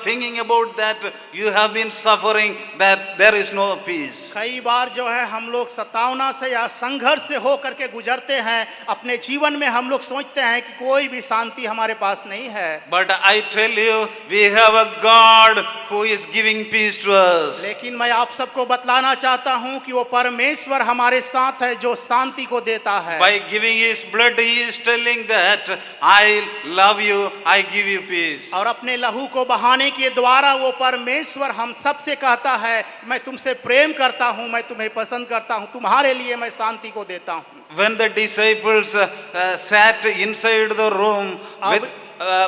thinking about that, you have been suffering, that there is no peace. कई बार जो है हम लोग सतावना से या संघर्ष से हो करके गुजरते हैं अपने जीवन में। हम लोग सोचते हैं कि कोई भी शांति हमारे पास नहीं है। But I tell you, we have a God who is giving peace to us. लेकिन मैं आप सबको बतलाना चाहता हूं कि वो परमेश्वर हमारे साथ है जो शांति को देता है। By giving his blood, he is telling that I love you, I give you peace. और अपने लहू को बहाने के द्वारा वो परमेश्वर हम सबसे कहता है मैं तुमसे प्रेम करता हूं, मैं तुम्हें पसंद करता हूं, तुम्हारे लिए मैं शांति को देता हूं। When the disciples sat inside the room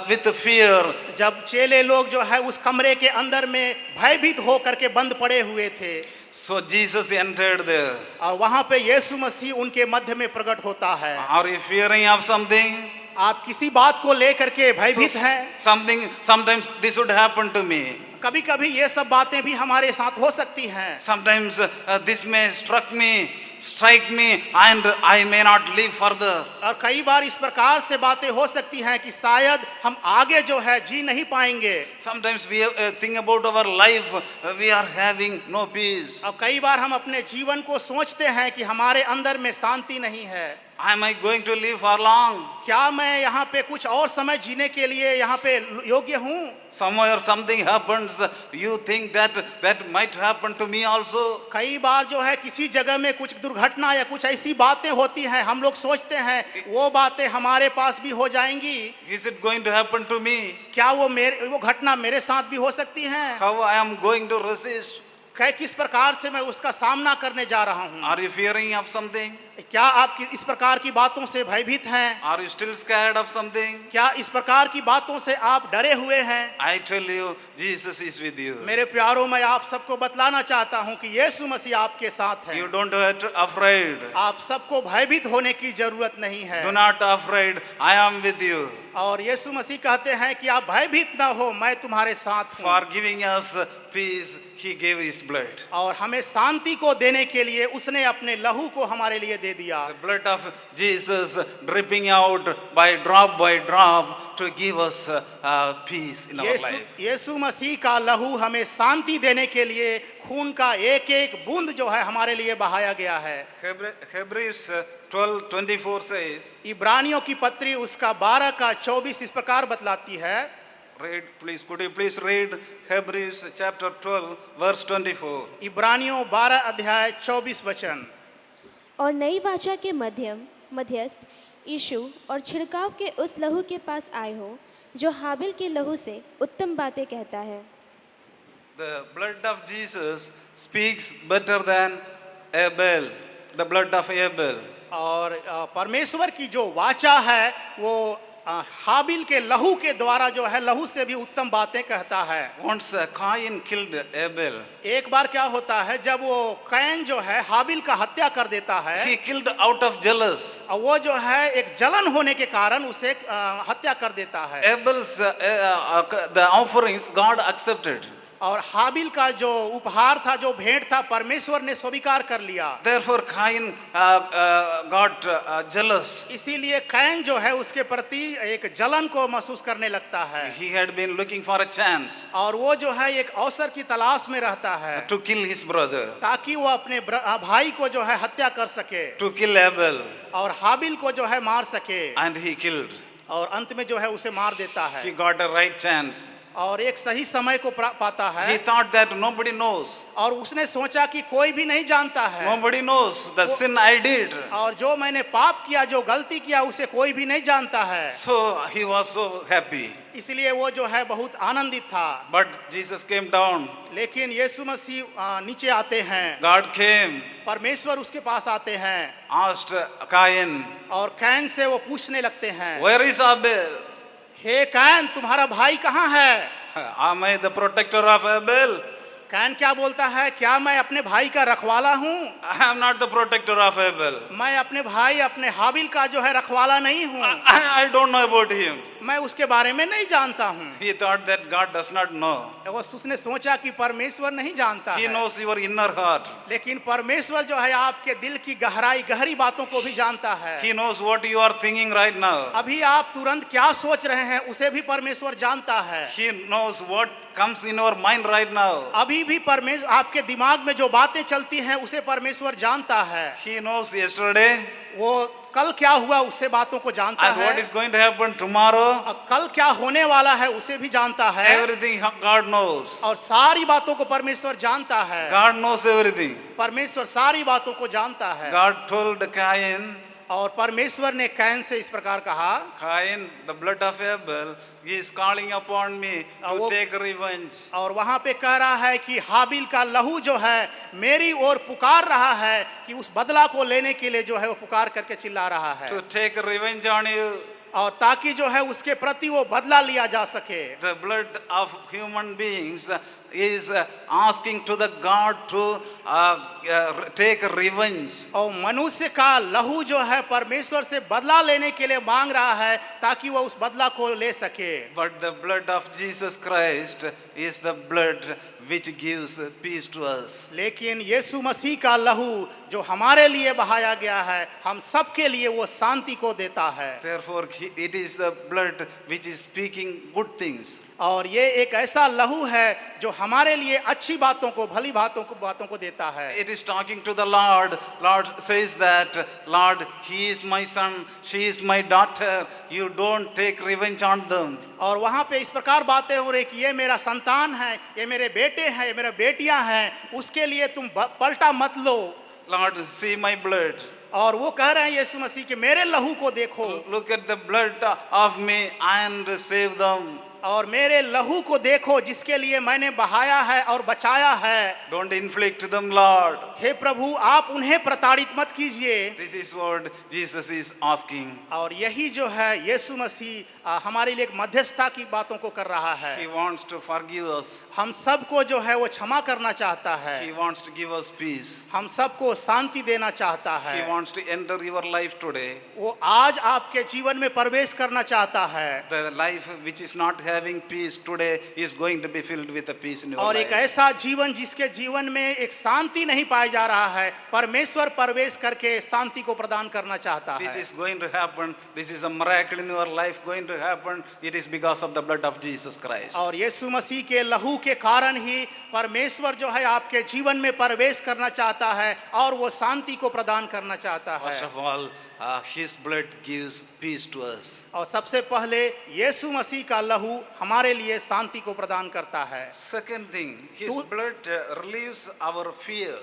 with fear, जब चेले लोग जो है उस कमरे के अंदर में भयभीत हो करके बंद पड़े हुए थे, so Jesus entered there. और वहां पे यीशु मसीह उनके मध्य में प्रकट होता है। Are you fearing of something? आप किसी बात को लेकर के भयभीत हैं? Sometimes this would happen to me. कभी कभी ये सब बातें भी हमारे साथ हो सकती हैं। Sometimes this may strike me and I may not live further. और कई बार इस प्रकार से बातें हो सकती हैं कि शायद हम आगे जो है जी नहीं पाएंगे। Sometimes we think about our life, we are having no peace. और कई बार हम अपने जीवन को सोचते हैं कि हमारे अंदर में शांति नहीं है। Am I going to live for long? क्या मैं यहाँ पे कुछ और समय जीने के लिए यहाँ पे योग्य हूँ? Somewhere something happens, you think that might happen to me also. कई बार जो है किसी जगह में कुछ दुर्घटना या कुछ ऐसी बातें होती हैं, हम लोग सोचते हैं वो बातें हमारे पास भी हो जाएंगी। Is it going to happen to me? क्या वो घटना मेरे साथ भी हो सकती है? How I am going to resist? किस प्रकार से मैं उसका सामना करने जा रहा हूँ। Are you fearing of something? क्या आप इस प्रकार की बातों से भयभीत हैं? Are you still scared of something? क्या इस प्रकार की बातों से आप डरे हुए हैं? I tell you, Jesus is with you. मेरे प्यारों, मैं आप सबको बतलाना चाहता हूँ कि यीशु मसीह आपके साथ है। You don't have to afraid. आप सबको भयभीत होने की जरूरत नहीं है। Do not afraid. I am with you. और यीशु मसीह कहते हैं कि आप भयभीत ना हो, मैं तुम्हारे साथ हूँ। For giving us peace, He gave His blood. और हमें शांति को देने के लिए उसने अपने लहू को हमारे लिए दे दिया। The blood of Jesus dripping out by drop to give us peace in our life. यीशु मसीह का लहू हमें शांति देने के लिए खून का एक एक बूंद जो है हमारे लिए बहाया गया है। Hebrews 12:24 says, इब्रानियों की पत्री उसका 12 का 24 इस प्रकार बतलाती है। read please, could you please read Hebrews chapter 12 verse 24. इब्रानियों 12 अध्याय 24 वचन। और नई वाचा के मध्यस्थ यीशु और छिड़काव के उस लहू के पास आए हो जो हाबिल के लहू से उत्तम बातें कहता है। The blood of Jesus speaks better than Abel, the blood of Abel. और परमेश्वर की जो वाचा है वो हाबिल के लहू के द्वारा जो है लहू से भी उत्तम बातें कहता है। Once Cain killed Abel, एक बार क्या होता है, जब वो कैन जो है हाबिल का हत्या कर देता है, he killed out of jealous. और वो जो है एक जलन होने के कारण उसे हत्या कर देता है। Abel's the offerings God accepted. और हाबिल का जो उपहार था, जो भेंट था, परमेश्वर ने स्वीकार कर लिया। Therefore Cain got jealous. इसीलिए कैन जो है उसके प्रति एक जलन को महसूस करने लगता है। He had been looking for a chance और वो जो है एक अवसर की तलाश में रहता है to kill his brother, ताकि वो अपने भाई को जो है हत्या कर सके to kill Abel, और हाबिल को जो है मार सके। and he killed. और अंत में जो है उसे मार देता He है got a right chance. और एक सही समय को पाता He है। thought that nobody knows. और उसने सोचा कि कोई भी नहीं जानता है Nobody knows the sin I did. और जो मैंने पाप किया, जो गलती किया, उसे कोई भी नहीं जानता है। So he was so happy. इसलिए वो जो है बहुत आनंदित था। But Jesus came down. लेकिन यीशु मसीह नीचे आते हैं, God came, परमेश्वर उसके पास आते हैं asked Cain, और कैन से वो पूछने लगते हैं, where is Abel? Hey Cain, तुम्हारा भाई कहाँ है? Am I the protector of Abel? Can क्या बोलता है, क्या मैं अपने भाई का रखवाला हूँ? I am not the protector of Abel. मैं अपने भाई, अपने हाबिल का जो है रखवाला नहीं हूँ। I don't know about him. मैं उसके बारे में नहीं जानता हूँ। He thought that God does not know. उसने सोचा कि परमेश्वर नहीं जानता He है, knows your inner heart. लेकिन परमेश्वर जो है आपके दिल की गहरी बातों को भी जानता है। He knows what you are thinking right now. अभी आप तुरंत क्या सोच रहे हैं उसे भी परमेश्वर जानता है। He knows what comes in your mind right now. अभी भी परमेश्वर आपके दिमाग में जो बातें चलती हैं उसे परमेश्वर जानता है। He knows yesterday वो कल क्या हुआ उसे बातों को जानता and what है, is going to happen tomorrow. और कल क्या होने वाला है उसे भी जानता है। Everything God knows. और सारी बातों को परमेश्वर जानता है। God knows everything. परमेश्वर सारी बातों को जानता है। God told Cain, और परमेश्वर ने कैन से इस प्रकार कहा, Cain, the blood of Abel is calling upon me to वो- take revenge. और वहां पे कह रहा है कि हाबिल का लहू जो है मेरी ओर पुकार रहा है कि उस बदला को लेने के लिए जो है वो पुकार करके चिल्ला रहा है, To take revenge on you. और ताकि जो है उसके प्रति वो बदला लिया जा सके। The blood of human beings is asking to the God to take revenge. और मनुष्य का लहू जो है परमेश्वर से बदला लेने के लिए मांग रहा है ताकि वो उस बदला को ले सके। But the blood of Jesus Christ is the blood which gives peace to us. लेकिन यीशु मसीह का लहू जो हमारे लिए बहाया गया है, हम सबके लिए वो शांति को देता है। Therefore, it is the blood which is speaking good things. और ये एक ऐसा लहू है जो हमारे लिए अच्छी बातों को, भली बातों को देता है। It is talking to the Lord. Lord says that, Lord, he is my son, she is my daughter. You don't take revenge on them. और वहाँ पे इस प्रकार बातें हो रही कि ये मेरा संतान है, ये मेरे बेटे हैं, ये मेरे बेटियां हैं, उसके लिए तुम पलटा मत लो। Lord, see my blood. और वो कह रहे हैं यीशु मसीह कि मेरे लहू को देखो। Look at the blood of me and save them. और मेरे लहू को देखो जिसके लिए मैंने बहाया है और बचाया है। Don't inflict them, Lord. हे प्रभु, आप उन्हें प्रताड़ित मत कीजिए। This is what Jesus is asking. और यही जो है यीशु मसीह हमारे लिए एक मध्यस्थता की बातों को कर रहा है। He wants to forgive us. हम सबको जो है वो क्षमा करना चाहता है। He wants to give us peace. हम सबको शांति देना चाहता He है। wants to enter your life today. वो आज आपके जीवन में प्रवेश करना चाहता है। The life which is not having peace today is going to be filled with a peace in your और एक life. ऐसा जीवन जिसके जीवन में एक शांति नहीं पाया जा रहा है, परमेश्वर प्रवेश करके शांति को प्रदान करना चाहता This है। is going to happen. This is a miracle in your life going to happen. It is because of the blood of Jesus Christ. और यीशु मसीह के लहू के कारण ही परमेश्वर जो है आपके जीवन में प्रवेश करना चाहता है और वो शांति को प्रदान करना चाहता First है। of all, His blood gives peace to us. और सबसे पहले यीशु मसीह का लहू हमारे लिए शांति को प्रदान करता है। Second thing, His Do- blood relieves our fear.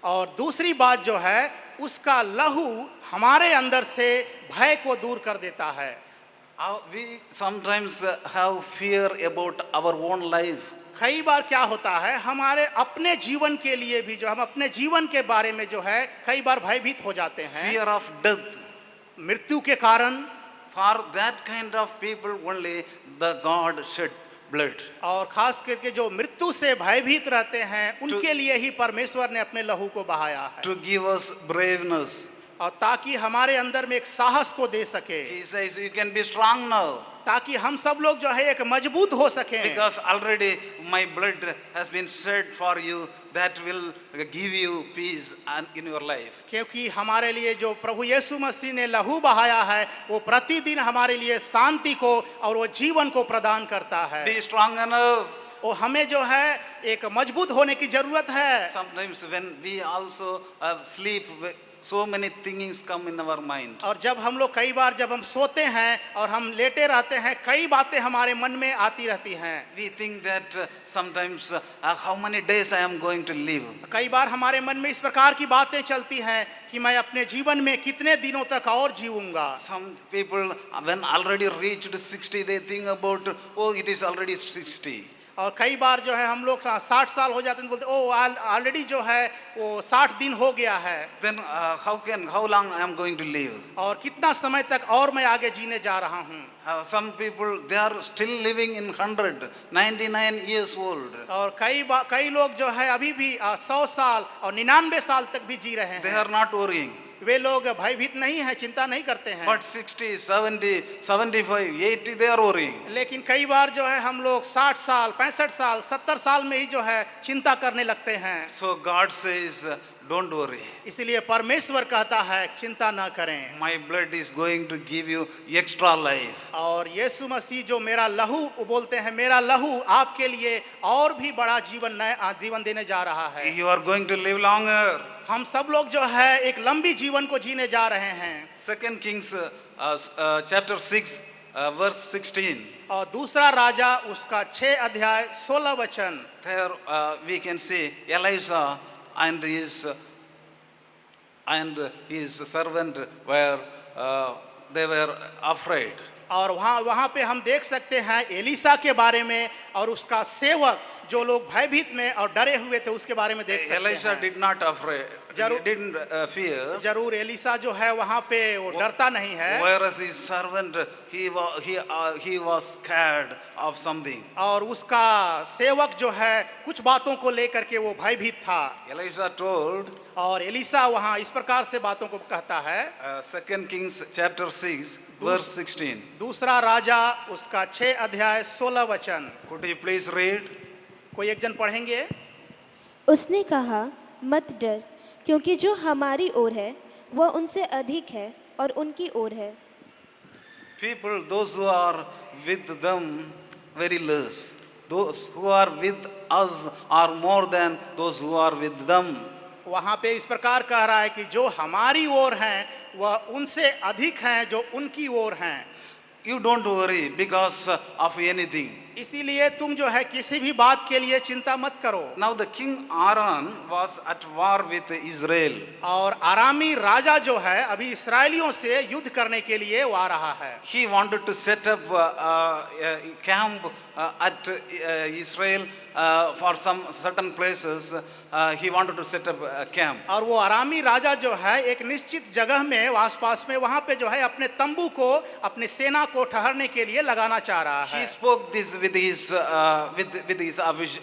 और दूसरी बात जो है उसका लहू हमारे अंदर से भय को दूर कर देता है। We sometimes have fear about our own life. कई बार क्या होता है हमारे अपने जीवन के लिए भी जो हम अपने जीवन के बारे में जो है कई बार भयभीत हो जाते हैं Fear of death. मृत्यु के कारण। For that kind of people only the God shed blood. और खास करके जो मृत्यु से भयभीत रहते हैं उनके लिए ही परमेश्वर ने अपने लहू को बहाया है। To give us braveness. और ताकि हमारे अंदर में एक साहस को दे सके, He says you can be strong now. ताकि हम सब लोग जो है एक मजबूत हो सकें। Because already my blood has been shed for you, that will give you peace and in your life. क्योंकि हमारे लिए जो प्रभु यीशु मसीह ने लहू बहाया है वो प्रतिदिन हमारे लिए शांति को और वो जीवन को प्रदान करता है। Be strong enough. वो हमें जो है एक मजबूत होने की जरूरत है। Sometimes when we also sleep, so many things come in our mind. और जब हम लोग कई बार जब हम सोते हैं और हम लेटे रहते हैं कई बातें हमारे मन में आती रहती हैं। We think that sometimes how many days I am going to live. कई बार हमारे मन में इस प्रकार की बातें चलती हैं कि मैं अपने जीवन में कितने दिनों तक और जीऊंगा। Some people when already reached 60 they think about, oh it is already 60. और कई बार जो है हम लोग 60 साल हो जाते हैं तो बोलते ओ ऑलरेडी जो है वो 60 दिन हो गया है। Then how long I am going to live? और कितना समय तक और मैं आगे जीने जा रहा हूँ। Some people they are still living in 99 years old. और कई लोग जो है अभी भी 100 साल और 99 साल तक भी जी रहे They हैं। are not worrying. वे लोग भयभीत नहीं है, चिंता नहीं करते हैं। But 60, 70, 75, 80 they are worrying. लेकिन कई बार जो है हम लोग 60 साल 65 साल 70 साल में ही जो है चिंता करने लगते हैं। So God says, don't worry. इसलिए परमेश्वर कहता है चिंता ना करें। My blood is going to give you extra life. और यीशु मसीह जो मेरा लहू बोलते हैं, मेरा लहू आपके लिए और भी बड़ा जीवन देने जा रहा है। You are going to live longer. हम सब लोग जो है एक लंबी जीवन को जीने जा रहे हैं। 2 Kings chapter 6 verse 16. और दूसरा राजा उसका 6 अध्याय 16 वचन। There we can see Elisha and his servant were they were afraid. और वहाँ पे हम देख सकते हैं एलिसा के बारे में और उसका सेवक जो लोग भयभीत में और डरे हुए थे उसके बारे में देख सकते Elisha हैं। did not afraid. जरूर- Didn't fear. जरूर एलिसा जो है वहाँ पे वो डरता नहीं है। Whereas his servant, he was scared of something. और उसका सेवक जो है कुछ बातों को लेकर के वो भयभीत था। Elisha told, और एलिसा वहाँ इस प्रकार से बातों को कहता है। 2 Kings chapter 6 verse 16. दूसरा राजा उसका 6 अध्याय 16 वचन। Could you please read? कोई एक जन पढ़ेंगे? उसने कहा, मत डर, क्योंकि जो हमारी ओर है वह उनसे अधिक है और उनकी ओर है। People, those who are with them, very less. Those who are with us are more than those who are with them. वहाँ पे इस प्रकार कह रहा है कि जो हमारी ओर हैं वह उनसे अधिक हैं जो उनकी ओर हैं। You don't worry because of anything. इसीलिए तुम जो है किसी भी बात के लिए चिंता मत करो। Now the king Aram was at war with Israel. और आरामी राजा जो है अभी इसराइलियों से युद्ध करने के लिए वो आ रहा है। He wanted to set up a camp at Israel for some certain places. He wanted to set up a camp. और वो आरामी राजा जो है एक निश्चित जगह में आसपास में वहां पे जो है अपने तंबू को अपने सेना को ठहरने के लिए लगाना चाह रहा He है। spoke this with his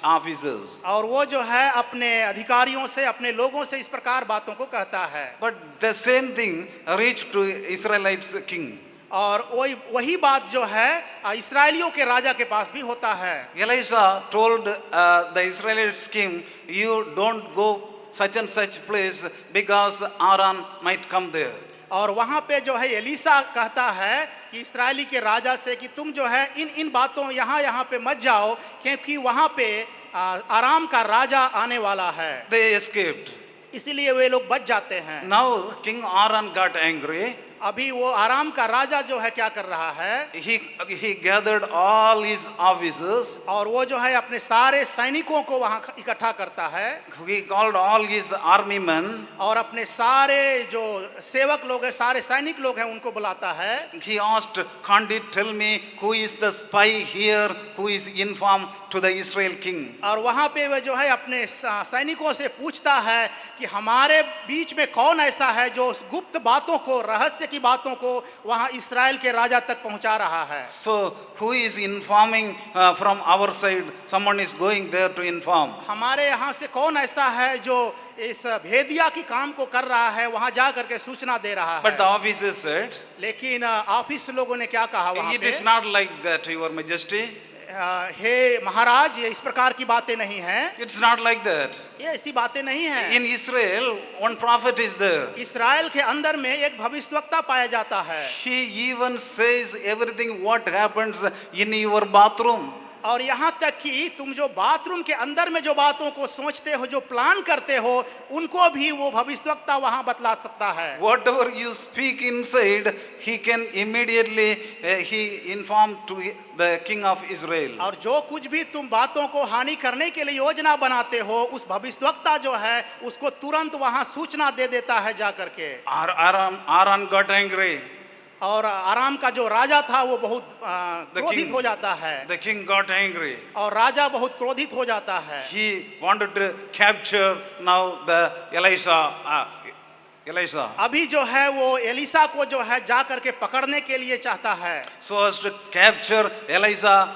officers. और वो जो है अपने अधिकारियों से अपने लोगों से इस प्रकार बातों को कहता है। But the same thing reached to Israelites king. और वही बात जो है इसराइलियों के राजा के पास भी होता है। Elisha told the Israelites king, you don't go such and such place because Aram might come there. और वहाँ पे जो है एलीसा कहता है कि इस्राएली के राजा से कि तुम जो है इन बातों यहाँ पे मत जाओ क्योंकि वहाँ पे आराम का राजा आने वाला है। They escaped. इसीलिए वे लोग बच जाते हैं। Now King Aram got angry. अभी वो आराम का राजा जो है क्या कर रहा है, He gathered all his officers. और वो जो है अपने सारे सैनिकों को वहाँ इकट्ठा करता है। He called all his army men. और अपने सारे जो सेवक लोग हैं, सारे सैनिक लोग हैं, उनको बुलाता है। He asked, Condit, tell me who is the spy here who is informed to the Israel king. और वहाँ पे वह जो है अपने सैनिकों से पूछता है कि हमारे बीच में कौन ऐसा है जो गुप्त बातों को, रहस्य की बातों को वहाँ इस्राएल के राजा तक पहुँचा रहा है। So who is informing from our side? Someone is going there to inform. हमारे यहाँ से कौन ऐसा है जो इस भेदिया की काम को कर रहा है, वहाँ जा करके सूचना दे रहा But the है। officers said, लेकिन ऑफिस लोगों ने क्या कहा वहाँ it पे, is not like that, your majesty. हे महाराज, ये इस प्रकार की बातें नहीं हैं, It's not like that. ये ऐसी बातें नहीं हैं। In Israel, one prophet is there. इस्राएल के अंदर में एक भविष्यवक्ता पाया जाता है। He even says everything what happens in your bathroom. और यहाँ तक कि तुम जो बाथरूम के अंदर में जो बातों को सोचते हो, जो प्लान करते हो, उनको भी वो भविष्यवक्ता वहाँ बतला सकता है। Whatever you speak inside, he can immediately he inform to the king of Israel. और जो कुछ भी तुम बातों को हानि करने के लिए योजना बनाते हो, उस भविष्यवक्ता जो है उसको तुरंत वहाँ सूचना दे देता है जा करके। Aram got angry. और आराम का जो राजा था वो बहुत क्रोधित हो जाता है। The king got angry. और राजा बहुत क्रोधित हो जाता है। He wanted to capture now the Elisha. अभी जो है वो एलीसा को जो है जा करके पकड़ने के लिए चाहता है। So as to capture Elisha,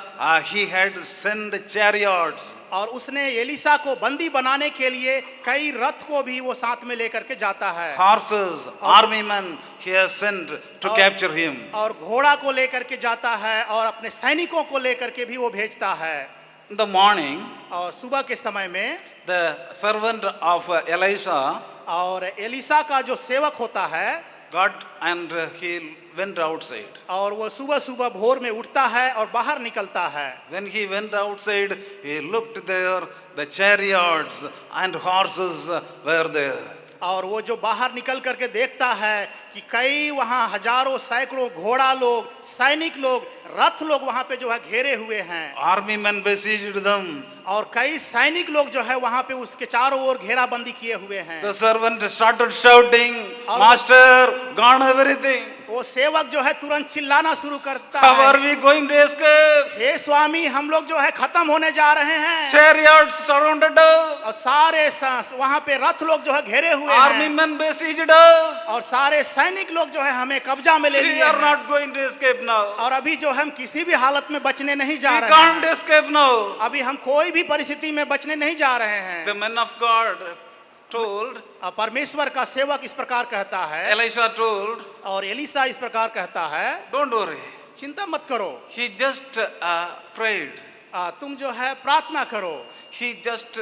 he had sent chariots. और उसने एलीसा को बंदी बनाने के लिए कई रथ को भी वो साथ में लेकर के जाता है। Horses, army men, he has sent to capture him. और घोड़ा को लेकर के जाता है और अपने सैनिकों को लेकर के भी वो भेजता है। In the morning, और सुबह के समय में the servant of Elisha और एलीसा का जो सेवक होता है got and he went outside. और वो सुबह सुबह भोर में उठता है और बाहर निकलता है। When he went outside, he looked there, the chariots and horses were there. और वो जो बाहर निकल करके देखता है कि कई वहाँ हजारों सैकड़ों घोड़ा लोग, सैनिक लोग, रथ लोग वहाँ पे जो है घेरे हुए हैं। Army men besieged them. और कई सैनिक लोग जो है वहाँ पे उसके चारों ओर घेराबंदी किए हुए हैं। The servant started shouting, Master, gone everything. वो सेवक जो है तुरंत चिल्लाना शुरू करता How are है, we going to escape? हे स्वामी, हम लोग जो है खत्म होने जा रहे हैं। Chariots surrounded us. और सारे वहाँ पे रथ लोग जो है घेरे हुए Army हैं men besieged us. और सारे सैनिक लोग जो है हमें कब्जा में ले We लिए are हैं। not going to escape now. और अभी जो हम किसी भी हालत में बचने नहीं जा We रहे can't हैं। escape now. अभी हम कोई भी परिस्थिति में बचने नहीं जा रहे हैं। The men of God told, परमेश्वर का सेवक इस प्रकार कहता है Elisha told, और एलीसा इस प्रकार कहता है, don't worry. चिंता मत करो, He just prayed. तुम जो है प्रार्थना करो। He just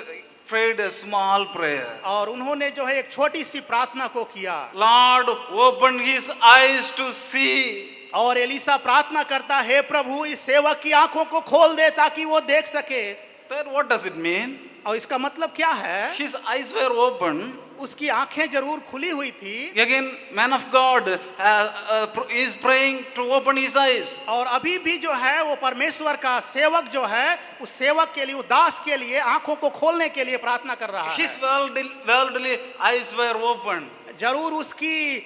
prayed a small prayer. और उन्होंने जो है एक छोटी सी प्रार्थना को किया। Lord, open his eyes to see. और एलीसा प्रार्थना करता है, हे प्रभु, इस सेवक की आंखों को खोल दे ताकि वो देख सके। Then what does it mean? और इसका मतलब क्या है? His eyes were open. उसकी आंखें जरूर खुली हुई थी। Again, man of God is praying to open his eyes. और अभी भी जो है वो परमेश्वर का सेवक जो है उस सेवक के लिए, उस दास के लिए आंखों को खोलने के लिए प्रार्थना कर रहा His है। worldly eyes were opened. जरूर उसकी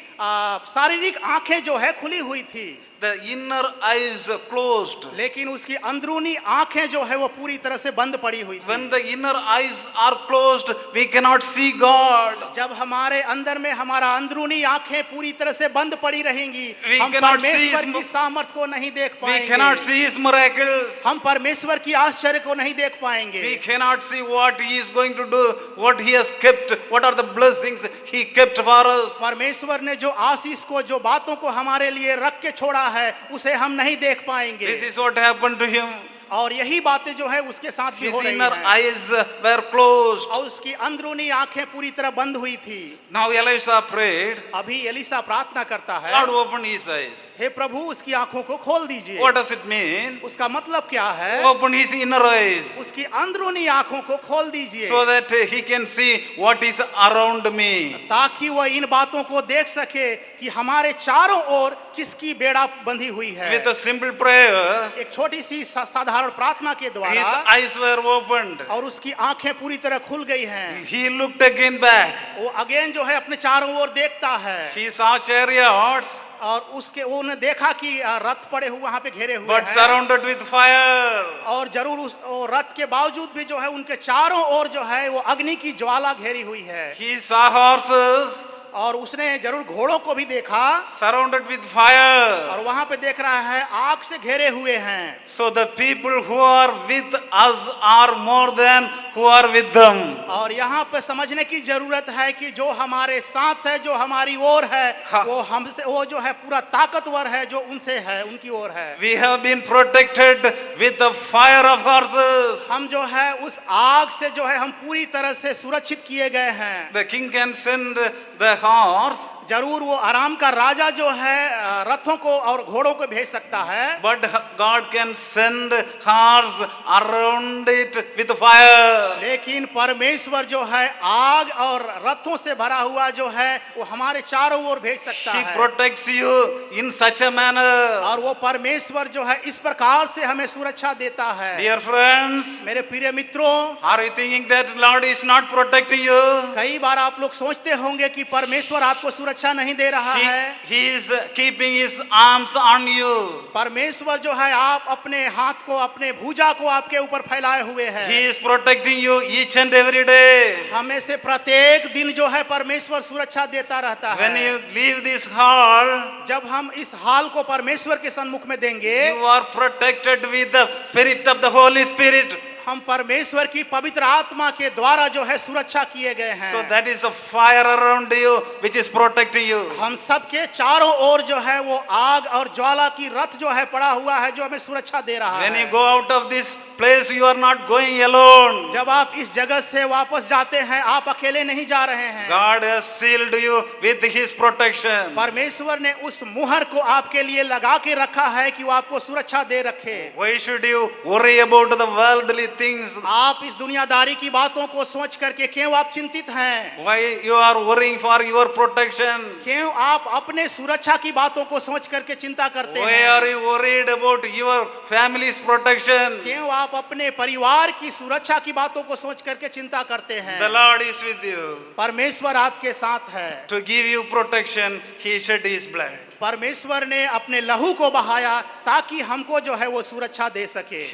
शारीरिक आंखें जो है खुली हुई थी, The inner eyes closed. लेकिन उसकी अंदरूनी आंखें जो है वो पूरी तरह से बंद पड़ी हुई थी। When the inner eyes are closed, we cannot see God. जब हमारे अंदर में हमारा अंदरूनी आंखें पूरी तरह से बंद पड़ी रहेंगी, We हम cannot see परमेश्वर his की सामर्थ को नहीं देख We cannot पाएंगे, see his miracles. हम परमेश्वर की आश्चर्य को नहीं देख पाएंगे। We cannot see what he is going to do, what he has kept, what are the blessings he kept for us. परमेश्वर ने जो आशीष को, जो बातों को हमारे लिए रख के छोड़ा है, उसे हम नहीं देख पाएंगे। This is what happened to him. और यही बातें जो है उसके साथ भी His हो रही inner हैं। eyes were closed. और उसकी अंदरूनी आंखें पूरी तरह बंद हुई थी। Now Elisha prayed, अभी एलिसा प्रार्थना करता है, Lord, open his eyes. हे प्रभु उसकी आंखों को खोल दीजिए। What does it mean? उसका मतलब क्या है? Open his inner eyes उसकी अंदरूनी आंखों को खोल दीजिए, so that he can see what is around me. ताकि वह इन बातों को देख सके कि हमारे चारों ओर किसकी बेड़ा बंधी हुई है। With a simple prayer, एक छोटी सी साधारण प्रार्थना के his द्वारा eyes were opened. और उसकी आंखें पूरी तरह खुल गई हैं। He looked again back. वो अगेन जो है अपने चारों ओर देखता है, He saw chariots, और उसके उन्होंने देखा कि रथ पड़े हुए वहां पे घेरे हुए but हैं। surrounded with fire. और जरूर उस रथ के बावजूद भी जो है उनके चारों ओर जो है वो अग्नि की ज्वाला घेरी हुई है। He saw horses और उसने जरूर घोड़ों को भी देखा, surrounded with fire. और वहां पे देख रहा है आग से घेरे हुए हैं। So the people who are with us are more than who are with them. और यहाँ पे समझने की जरूरत है कि जो हमारे साथ है, जो हमारी ओर है, हाँ। वो हमसे, वो जो है पूरा ताकतवर है, जो उनसे है, उनकी ओर है। We have been protected with the fire of horses. हम जो है उस आग से जो है हम पूरी तरह से सुरक्षित किए गए हैं। The king can send the horse, जरूर वो आराम का राजा जो है रथों को और घोड़ों को भेज सकता है, but God can send horse around it with fire. लेकिन परमेश्वर जो है आग और रथों से भरा हुआ जो है वो हमारे चारों ओर भेज सकता He है। protects you in such a manner. और वो परमेश्वर जो है इस प्रकार से हमें सुरक्षा देता है। Dear friends, मेरे प्रिय मित्रों, are you thinking that Lord is not protecting you? कई बार आप लोग सोचते होंगे कि परमेश्वर आपको सुरक्षा नहीं दे रहा है। He is keeping his arms on you. परमेश्वर जो है आप अपने हाथ को, अपने भुजा को आपके ऊपर फैलाए हुए है। He is protecting you each and every day. हमें से प्रत्येक दिन जो है परमेश्वर सुरक्षा देता रहता When है। you leave this hall, जब हम इस हाल को परमेश्वर के सन्मुख में देंगे, you are protected with the spirit of the Holy Spirit. हम परमेश्वर की पवित्र आत्मा के द्वारा जो है सुरक्षा किए गए हैं। So that is a fire around you which is protecting you. हम सबके चारों ओर जो है वो आग और ज्वाला की रथ जो है पड़ा हुआ है, जो हमें सुरक्षा दे रहा When you है। go out of this place, you are not going alone. जब आप इस जगत से वापस जाते हैं, आप अकेले नहीं जा रहे हैं। God has sealed you with his protection. परमेश्वर ने उस मुहर को आपके लिए लगा के रखा है कि वो आपको सुरक्षा दे रखे। Why should you worry about the worldly things? आप इस दुनियादारी की बातों को सोच करके क्यों आप चिंतित हैं? Why you are worrying for your protection? क्यों आप अपने सुरक्षा की बातों को सोच करके चिंता करते Why हैं? are you worried about your family's protection? क्यों आप अपने परिवार की सुरक्षा की बातों को सोच करके चिंता करते हैं? The Lord is with you. परमेश्वर आपके साथ है। To give you protection, he shed his blood. परमेश्वर ने अपने लहू को बहाया ताकि हमको जो है वो सुरक्षा दे सके।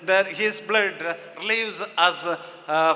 That his blood relieves us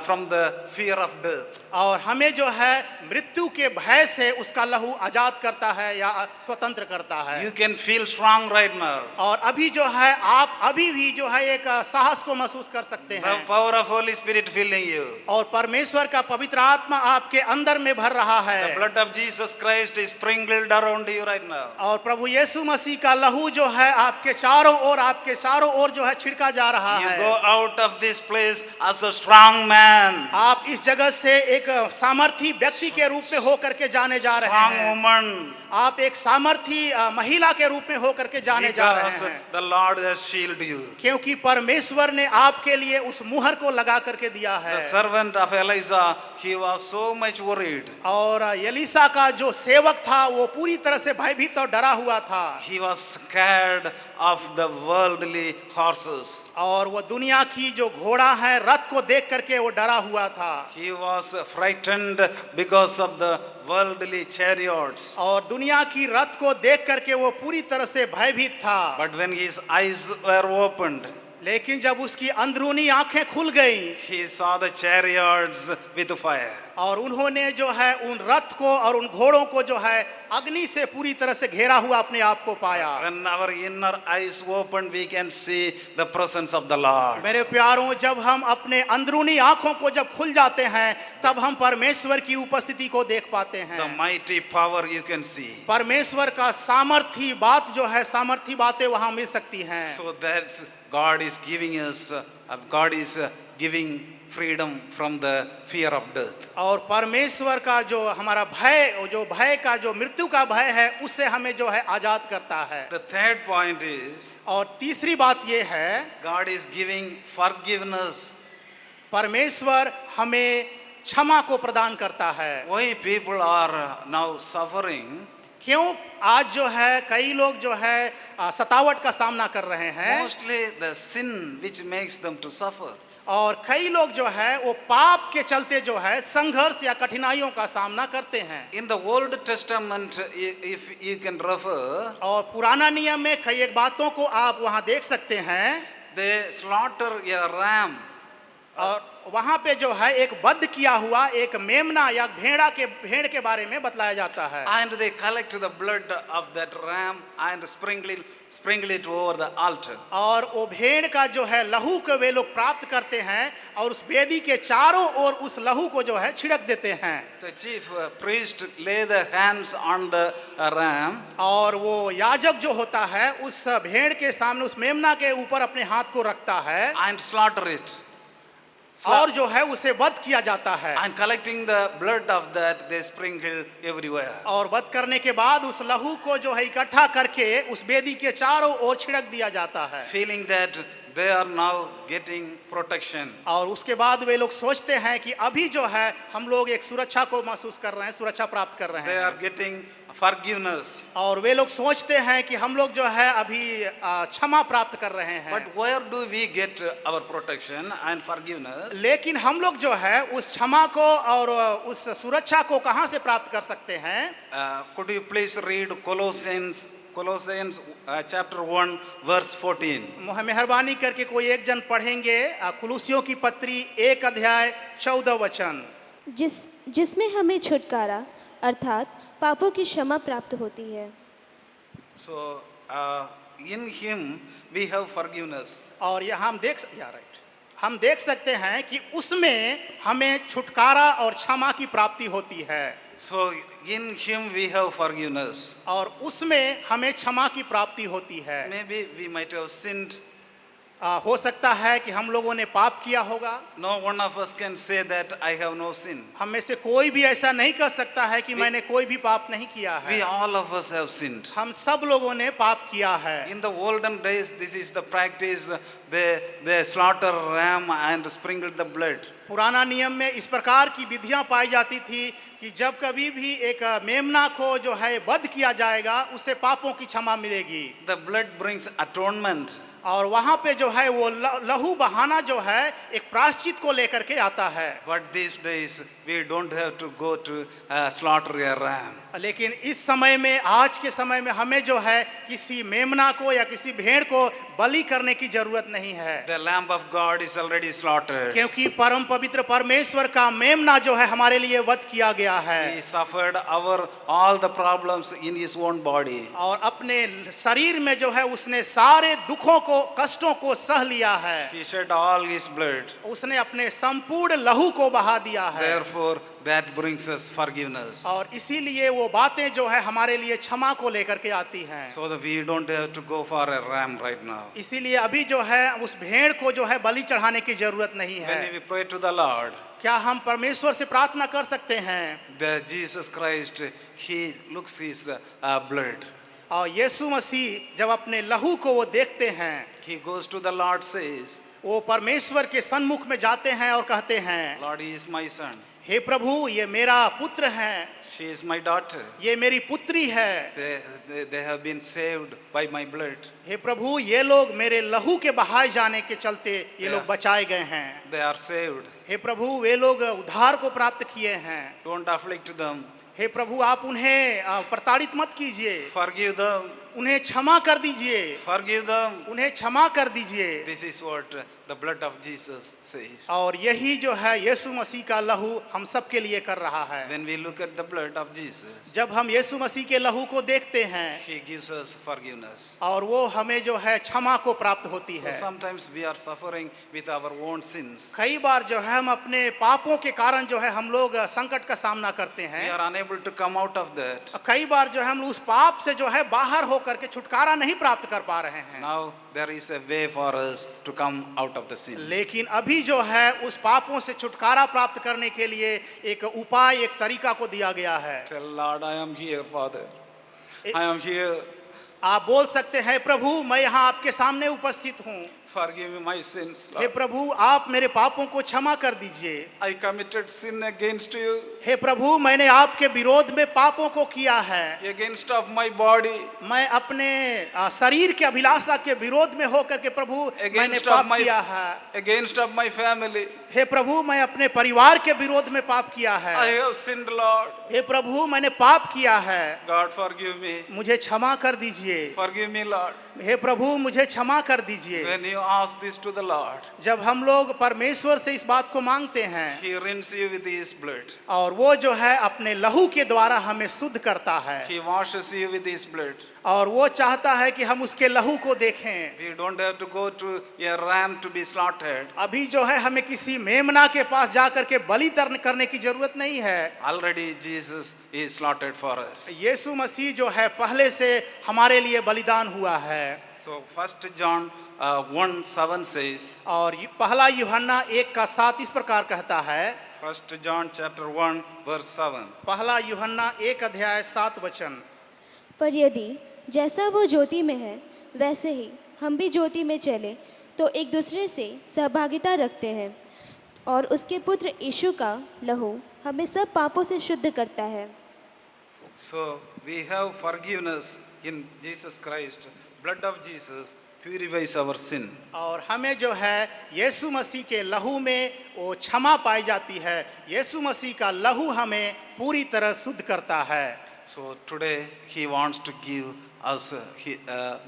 from the fear of death. और हमें जो है मृत्यु के भय से उसका लहू आजाद करता है या स्वतंत्र करता है। You can feel strong right now. और अभी जो है आप अभी भी जो है एक साहस को महसूस कर सकते The हैं। power of Holy Spirit filling you. और परमेश्वर का पवित्र आत्मा आपके अंदर में भर रहा The है। blood of Jesus Christ is sprinkled around you right now. और प्रभु यीशु मसीह का लहू जो है आपके चारों ओर जो है छिड़का जा रहा You है। go out of this place as a strong man, आप इस जगत से एक सामर्थी व्यक्ति के रूप में होकर के जाने जा रहे strong हैं। woman. आप एक सामर्थी महिला के रूप में होकर के जाने जा रहे Because हैं, the Lord has shielded you. क्योंकि परमेश्वर ने आपके लिए उस मुहर को लगा करके दिया है। The servant of Elijah, he was so much worried. और एलीसा का जो सेवक था वो पूरी तरह से भयभीत और डरा हुआ था, He was scared of the worldly horses. और वो दुनिया की जो घोड़ा है रथ को देख करके वो डरा हुआ था, He was frightened because of the worldly chariots. और दुनिया की रथ को देख करके वो पूरी तरह से भयभीत था। But when his eyes were opened, लेकिन जब उसकी अंदरूनी आंखें खुल गईं he saw the chariots with fire. और उन्होंने जो है उन रथ को और उन घोड़ों को जो है अग्नि से पूरी तरह से घेरा हुआ अपने आप को पाया। When our inner eyes open, we can see the presence of the Lord. मेरे प्यारों, जब हम अपने अंदरूनी आंखों को जब खुल जाते हैं तब हम परमेश्वर की उपस्थिति को देख पाते The हैं। mighty power you can see. परमेश्वर का सामर्थी बात जो है, सामर्थी बातें वहां मिल सकती हैं। So that's God is giving us, God is giving freedom from the fear of death. और परमेश्वर का जो हमारा भय, जो भय का जो मृत्यु का भय है, उससे हमें जो है आजाद करता है। The third point is और तीसरी बात ये है, God is giving forgiveness. परमेश्वर हमें क्षमा को प्रदान करता है। Why people are now suffering? क्यों आज जो है कई लोग जो है सतावट का सामना कर रहे हैं, Mostly the sin which makes them to suffer. और कई लोग जो है वो पाप के चलते जो है संघर्ष या कठिनाइयों का सामना करते हैं। In the Old Testament, if you can refer, और पुराना नियम में कई एक बातों को आप वहां देख सकते हैं, they slaughter a ram. और वहां पे जो है एक वध किया हुआ एक मेमना या भेड़ के बारे में बतलाया जाता है। And they collect the blood of that ram and sprinkle it over the altar. और वो भेड़ का जो है लहू को वे लोग प्राप्त करते हैं और उस वेदी के चारों ओर उस लहू को जो है छिड़क देते हैं। The chief priest lay the hands on the ram और वो याजक जो होता है उस भेड़ के सामने, उस मेमना के ऊपर अपने हाथ को रखता है and slaughter it. और जो है उसे वध किया जाता है। And collecting the blood of that, they sprinkle everywhere. और वध करने के बाद उस लहू को जो है इकट्ठा करके उस वेदी के चारों ओर छिड़क दिया जाता है। Feeling that they are now getting protection. और उसके बाद वे लोग सोचते हैं कि अभी जो है हम लोग एक सुरक्षा को महसूस कर रहे हैं, सुरक्षा प्राप्त कर रहे They हैं, are getting forgiveness. और वे लोग सोचते हैं कि हम लोग जो है अभी क्षमा प्राप्त कर रहे हैं। But where do we get our protection and forgiveness? लेकिन हम लोग जो है उस क्षमा को और उस सुरक्षा को कहाँ से प्राप्त कर सकते हैं? Could you please read Colossians chapter 1 verse 14? मेहरबानी करके कोई एक जन पढ़ेंगे कुलुसियों की पत्री 1 अध्याय 14 वचन। जिसमें हमें छुटकारा अर्थात पापों की क्षमा प्राप्त होती है। So in him we have forgiveness. और यहाँ हम देख सकते हैं कि उसमें हमें छुटकारा और क्षमा की प्राप्ति होती है। So in him we have forgiveness. और उसमें हमें क्षमा की प्राप्ति होती है। Maybe we might have sinned. हो सकता है कि हम लोगों ने पाप किया होगा। No one of us can say that I have no sin. हम में से कोई भी ऐसा नहीं कर सकता है कि मैंने कोई भी पाप नहीं किया We है। all of us have sinned. हम सब लोगों ने पाप किया है। In the olden days, this is the practice. They slaughter ram and sprinkle the blood. पुराना नियम में इस प्रकार की विधियां पाई जाती थी कि जब कभी भी एक मेमना को जो है वध किया जाएगा उससे पापों की क्षमा मिलेगी। The blood brings atonement. और वहां पे जो है वो लहू बहाना जो है एक प्रायश्चित को लेकर के आता है। But these days we don't have to go to slaughter a ram. लेकिन इस समय में, आज के समय में हमें जो है किसी मेमना को या किसी भेड़ को बलि करने की जरूरत नहीं है। The lamb of God is already slaughtered. क्योंकि परम पवित्र परमेश्वर का मेमना जो है हमारे लिए वध किया गया है। He suffered all the problems in his own body. और अपने शरीर में जो है उसने सारे दुखों को, कष्टों को सह लिया है। He shed all his blood. उसने अपने संपूर्ण लहू को बहा दिया है। Therefore, that brings us forgiveness. और इसीलिए वो बातें जो है हमारे लिए क्षमा को लेकर के आती हैं। So that we don't have to go for a ram right now. इसीलिए अभी जो है उस भेड़ को जो है बलि चढ़ाने की जरूरत नहीं है। When we pray to the Lord, क्या हम परमेश्वर से प्रार्थना कर सकते हैं? The Jesus Christ, he looks his blood. और यीशु मसीह जब अपने लहू को वो देखते हैं, He goes to the Lord, says, वो परमेश्वर के सन्मुख में जाते हैं और कहते हैं, Lord, he is my son. हे प्रभु, ये मेरा पुत्र है, She is my daughter. ये मेरी पुत्री है। They have been saved by my blood. हे प्रभु, ये लोग मेरे लहू के बहाए जाने के चलते ये लोग बचाए गए हैं। They are saved. हे प्रभु, वे लोग उद्धार को प्राप्त किए हैं। Don't afflict them. हे प्रभु, आप उन्हें प्रताड़ित मत कीजिए, Forgive them. उन्हें क्षमा कर दीजिए, Forgive them. उन्हें क्षमा कर दीजिए। This is what the blood of Jesus says. और यही जो है यीशु मसीह का लहू हम सब के लिए कर रहा है। When we look at the blood of Jesus, जब हम यीशु मसीह के लहू को देखते हैं he gives us forgiveness. और वो हमें जो है क्षमा को प्राप्त होती So है। sometimes we are suffering with our own sins. कई बार जो है हम अपने पापों के कारण जो है हम लोग संकट का सामना करते We हैं। are unable to come out of that. कई बार जो है हम उस पाप से जो है बाहर होकर के छुटकारा नहीं प्राप्त कर पा रहे हैं। Now there is a way for us to come out of the sin. लेकिन अभी जो है उस पापों से छुटकारा प्राप्त करने के लिए एक उपाय, एक तरीका को दिया गया है। Tell Lord, I am here, Father. I am here. आप बोल सकते हैं, प्रभु मैं यहाँ आपके सामने उपस्थित हूँ। Forgive me my sins, hey Lord. प्रभु, आप मेरे पापों को क्षमा कर दीजिए। I committed sin against you, हे प्रभु, मैंने आपके विरोध में पापों को किया है। against of my body, मैं अपने शरीर के अभिलाषा के विरोध में होकर के प्रभु मैंने against of पाप my किया है। against of my family. हे प्रभु, मैं अपने परिवार के विरोध में पाप किया I है। have sinned, Lord. हे प्रभु, मैंने पाप किया है, God, forgive me. मुझे क्षमा कर दीजिए। Forgive me, Lord. हे प्रभु, मुझे क्षमा कर दीजिए। When you ask this to the Lord, जब हम लोग परमेश्वर से इस बात को मांगते हैं He rinses you with His blood. और वो जो है अपने लहू के द्वारा हमें शुद्ध करता है He washes you with His blood. और वो चाहता है कि हम उसके लहू को देखें। We don't have to go to a ram to be slaughtered. अभी जो है हमें किसी मेमना के पास जाकर के बलि करने की जरूरत नहीं है। Already Jesus is slaughtered for us. यीशु मसीह जो है पहले से हमारे लिए बलिदान हुआ है। So 1 John 1:7 says, और पहला यूहन्ना 1:7 इस प्रकार कहता है। 1 John chapter 1 verse 7. पहला यूहन्ना 1:7। पर यदि जैसा वो ज्योति में है वैसे ही हम भी ज्योति में चले तो एक दूसरे से सहभागिता रखते हैं और उसके पुत्र यीशु का लहू हमें सब पापों से शुद्ध करता है। So we have forgiveness in Jesus Christ. Blood of Jesus purifies our sin. और हमें जो है यीशु मसीह के लहू में वो क्षमा पाई जाती है। यीशु मसीह का लहू हमें पूरी तरह शुद्ध करता है। So today He wants to give us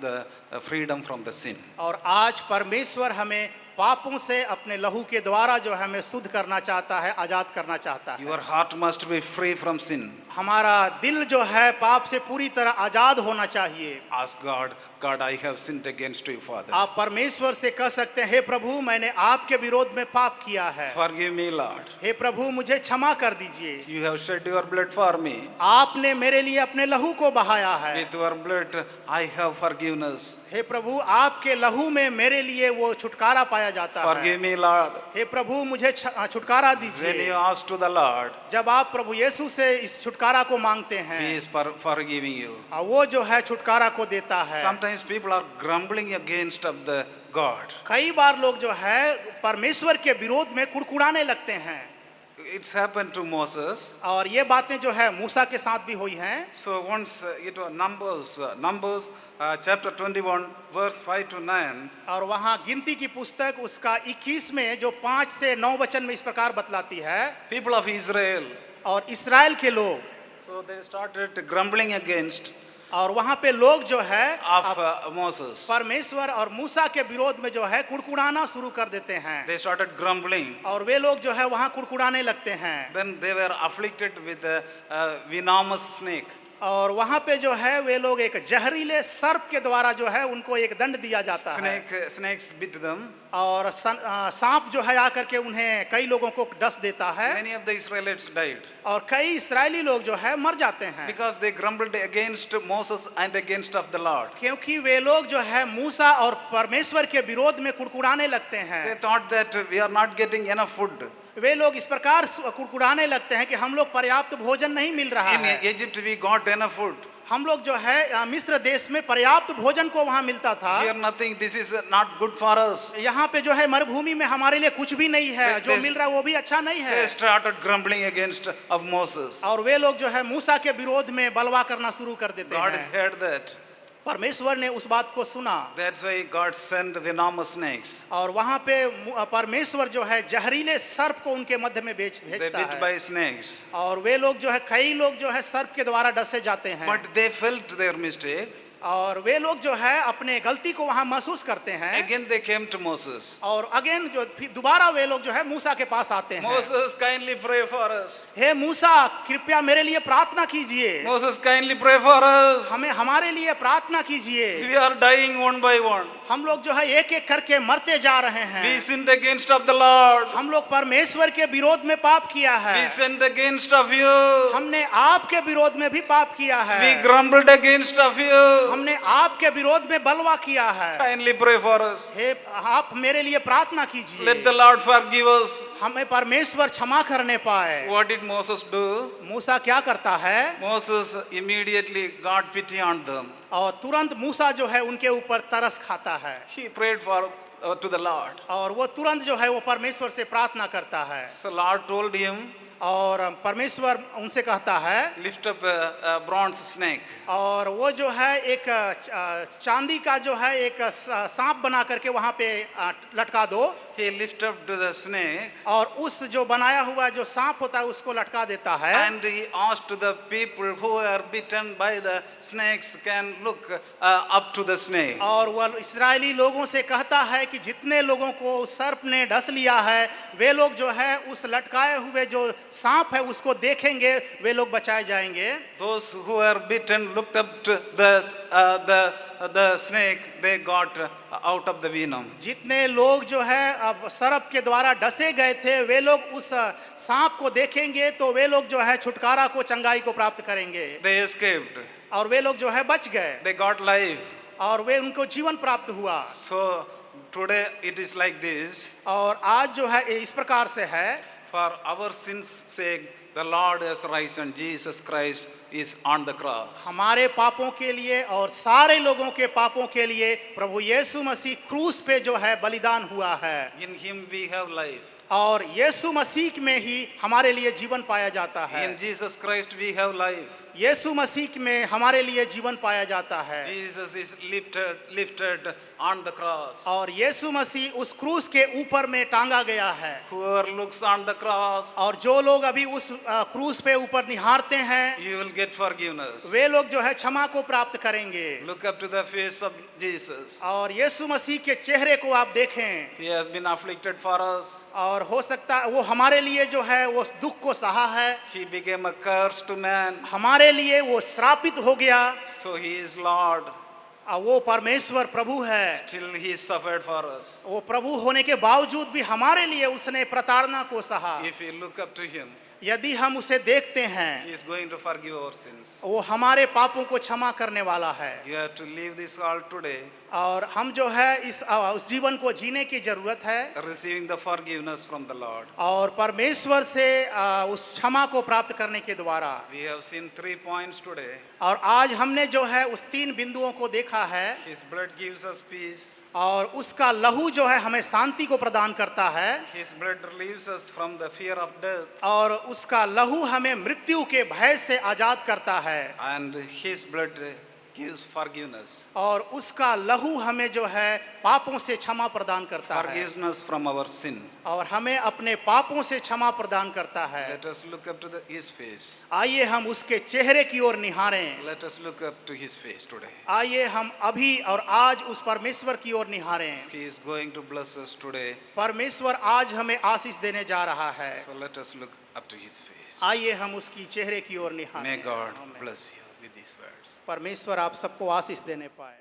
the freedom from the sin. और आज परमेश्वर हमें पापों से अपने लहू के द्वारा जो हमें शुद्ध करना चाहता है, आजाद करना चाहता है। Your heart must be free from sin. हमारा दिल जो है पाप से पूरी तरह आजाद होना चाहिए। Ask God, God, I have sinned against you, Father. आप परमेश्वर से कह सकते हैं, हे प्रभु मैंने आपके विरोध में पाप किया है। Forgive me, Lord. हे प्रभु मुझे क्षमा कर दीजिए। You have shed your blood for me. आपने मेरे लिए अपने लहू को बहाया है। With your blood, I have forgiveness. हे प्रभु आपके लहू में मेरे लिए वो छुटकारा पाया जाता है। Forgive me, Lord. हे प्रभु मुझे छुटकारा When दीजिए। you ask to the Lord, जब आप प्रभु यीशु से इस छुटकारा को मांगते He हैं, is forgiving you. वो जो है छुटकारा को देता है। Sometimes people are grumbling against of the God. कई बार लोग जो है परमेश्वर के विरोध में कुड़कुड़ाने लगते हैं। It's happened to Moses. और ये बातें जो है मूसा के साथ भी हुई हैं। So once it was Numbers chapter 21 verse 5 to 9. और वहाँ गिनती की पुस्तक उसका 21 में जो 5 से 9 वचन में इस प्रकार बतलाती है। People of Israel. और इस्राएल के लोग, So they started grumbling against और वहाँ पे लोग जो है of Moses. परमेश्वर और मूसा के विरोध में जो है कुड़कुड़ाना शुरू कर देते हैं। They started grumbling. और वे लोग जो है वहाँ कुड़कुड़ाने लगते हैं। Then they were afflicted with a venomous snake. और वहाँ पे जो है वे लोग एक जहरीले सर्प के द्वारा जो है उनको एक दंड दिया जाता है। Snakes bit them. और सांप जो है आकर के उन्हें कई लोगों को डस देता है। Many of the Israelites died और कई इस्राएली लोग जो है मर जाते हैं, because they grumbled against Moses and against of the Lord. क्योंकि वे लोग जो है मूसा और परमेश्वर के विरोध में कुड़कुड़ाने लगते They हैं। thought that we are not getting enough food. वे लोग इस प्रकार कुड़कुड़ाने लगते हैं कि हम लोग पर्याप्त भोजन नहीं मिल रहा In है। Egypt, we got enough food. हम लोग जो है मिस्र देश में पर्याप्त भोजन को वहाँ मिलता था। Here, nothing. This is not good for us. यहाँ पे जो है मरुभूमि में हमारे लिए कुछ भी नहीं है, जो They- मिल रहा है वो भी अच्छा नहीं है। They started grumbling against of Moses. और वे लोग जो है मूसा के विरोध में बलवा करना शुरू कर देते God हैं। heard that. परमेश्वर ने उस बात को सुना That's why God sent venomous snakes. और वहाँ पे परमेश्वर जो है जहरीले सर्प को उनके मध्य में They भेजता bit है। by snakes. और वे लोग जो है कई लोग जो है सर्प के द्वारा डसे जाते हैं। But they felt their mistake. और वे लोग जो है अपने गलती को वहाँ महसूस करते हैं। Again, they came to Moses. और अगेन जो फिर दोबारा वे लोग जो है मूसा के पास आते हैं। Moses, kindly pray for us. हे मूसा, कृपया मेरे लिए प्रार्थना कीजिए। Moses, kindly pray for us. हमें हमारे लिए प्रार्थना कीजिए। We are dying one by one. हम लोग जो है एक एक करके मरते जा रहे हैं। We sinned against of the Lord. हम लोग परमेश्वर के विरोध में पाप किया है। We sinned against of you. हमने आपके विरोध में भी पाप किया है। We grumbled against of you. हमने आपके विरोध में बलवा किया है। Kindly pray for us. हे आप मेरे लिए प्रार्थना कीजिए। Let the Lord forgive us. हमें परमेश्वर क्षमा करने पाए। What did Moses do? मूसा क्या करता है? Moses immediately got pity on them. और तुरंत मूसा जो है उनके ऊपर तरस खाता है। He prayed for to the Lord. और वो तुरंत जो है वो परमेश्वर से प्रार्थना करता है। So Lord told him, और परमेश्वर उनसे कहता है lift up a bronze snake. और वो जो है एक चांदी का जो है एक सांप बना करके वहाँ पे लटका दो। He lifted up to the snake और उस जो बनाया हुआ जो सांप होता है उसको लटका देता है। and he asked the people who are bitten by the snakes can look up to the snake. और वह इस्राएली लोगों से कहता है कि जितने लोगों को उस सर्प ने डस लिया है वे लोग जो है उस लटकाए हुए जो सांप है उसको देखेंगे, वे लोग बचाए जाएंगे। Those who were bitten looked up to the snake, they got out of the venom. जितने लोग जो है अब सर्प के द्वारा डसे गए थे वे लोग उस सांप को देखेंगे तो वे लोग जो है छुटकारा को, चंगाई को प्राप्त करेंगे। They escaped. और वे लोग जो है बच गए They got life. और वे उनको जीवन प्राप्त हुआ। So today it is like this. और आज जो है इस प्रकार से है, For our sins' sake, the Lord has risen. Jesus Christ is on the cross. हमारे पापों के लिए और सारे लोगों के पापों के लिए प्रभु यीशु मसीह क्रूस पे जो है बलिदान हुआ है। In Him we have life. और यीशु मसीह में ही हमारे लिए जीवन पाया जाता है। In Jesus Christ we have life. यीशु मसीह में हमारे लिए जीवन पाया जाता है। Jesus is lifted on the cross. और यीशु मसीह उस क्रूस के ऊपर में टांगा गया है। Whoever looks on the cross, और जो लोग अभी उस क्रूस पे ऊपर निहारते हैं you will get forgiveness. वे लोग जो है क्षमा को प्राप्त करेंगे। Look up to the face of Jesus. और यीशु मसीह के चेहरे को आप देखें। He has been afflicted for us. और हो सकता है वो हमारे लिए जो है वो दुख को सहा है। He became a curse to man. हमारे लिए वो श्रापित हो गया। So He is Lord. वो परमेश्वर प्रभु है। Still He suffered for us. वो प्रभु होने के बावजूद भी हमारे लिए उसने प्रताड़ना को सहा। If we look up to Him, यदि हम उसे देखते हैं He is going to forgive our sins. वो हमारे पापों को क्षमा करने वाला है। You have to leave this world today और हम जो है उस जीवन को जीने की जरूरत है receiving the forgiveness from the Lord. और परमेश्वर से उस क्षमा को प्राप्त करने के द्वारा। We have seen 3 points today. और आज हमने जो है उस 3 बिंदुओं को देखा है। His blood gives us peace. और उसका लहू जो है हमें शांति को प्रदान करता है। His blood relieves us from the fear of death. और उसका लहू हमें मृत्यु के भय से आजाद करता है। And His blood gives forgiveness. और उसका लहू हमें जो है पापों से क्षमा प्रदान करता है। Forgiveness from our sin. और हमें अपने पापों से क्षमा प्रदान करता है। Let us look up to His face. आइए हम उसके चेहरे की ओर निहारें। Let us look up to His face today. आइए हम अभी और आज उस परमेश्वर की ओर निहारें। He is going to bless us today. परमेश्वर आज हमें आशीष देने जा रहा है। So let us look up to His face. आइए हम उसकी चेहरे की ओर निहारें। May God bless you with these words. परमेश्वर आप सबको आशीष देने पाए।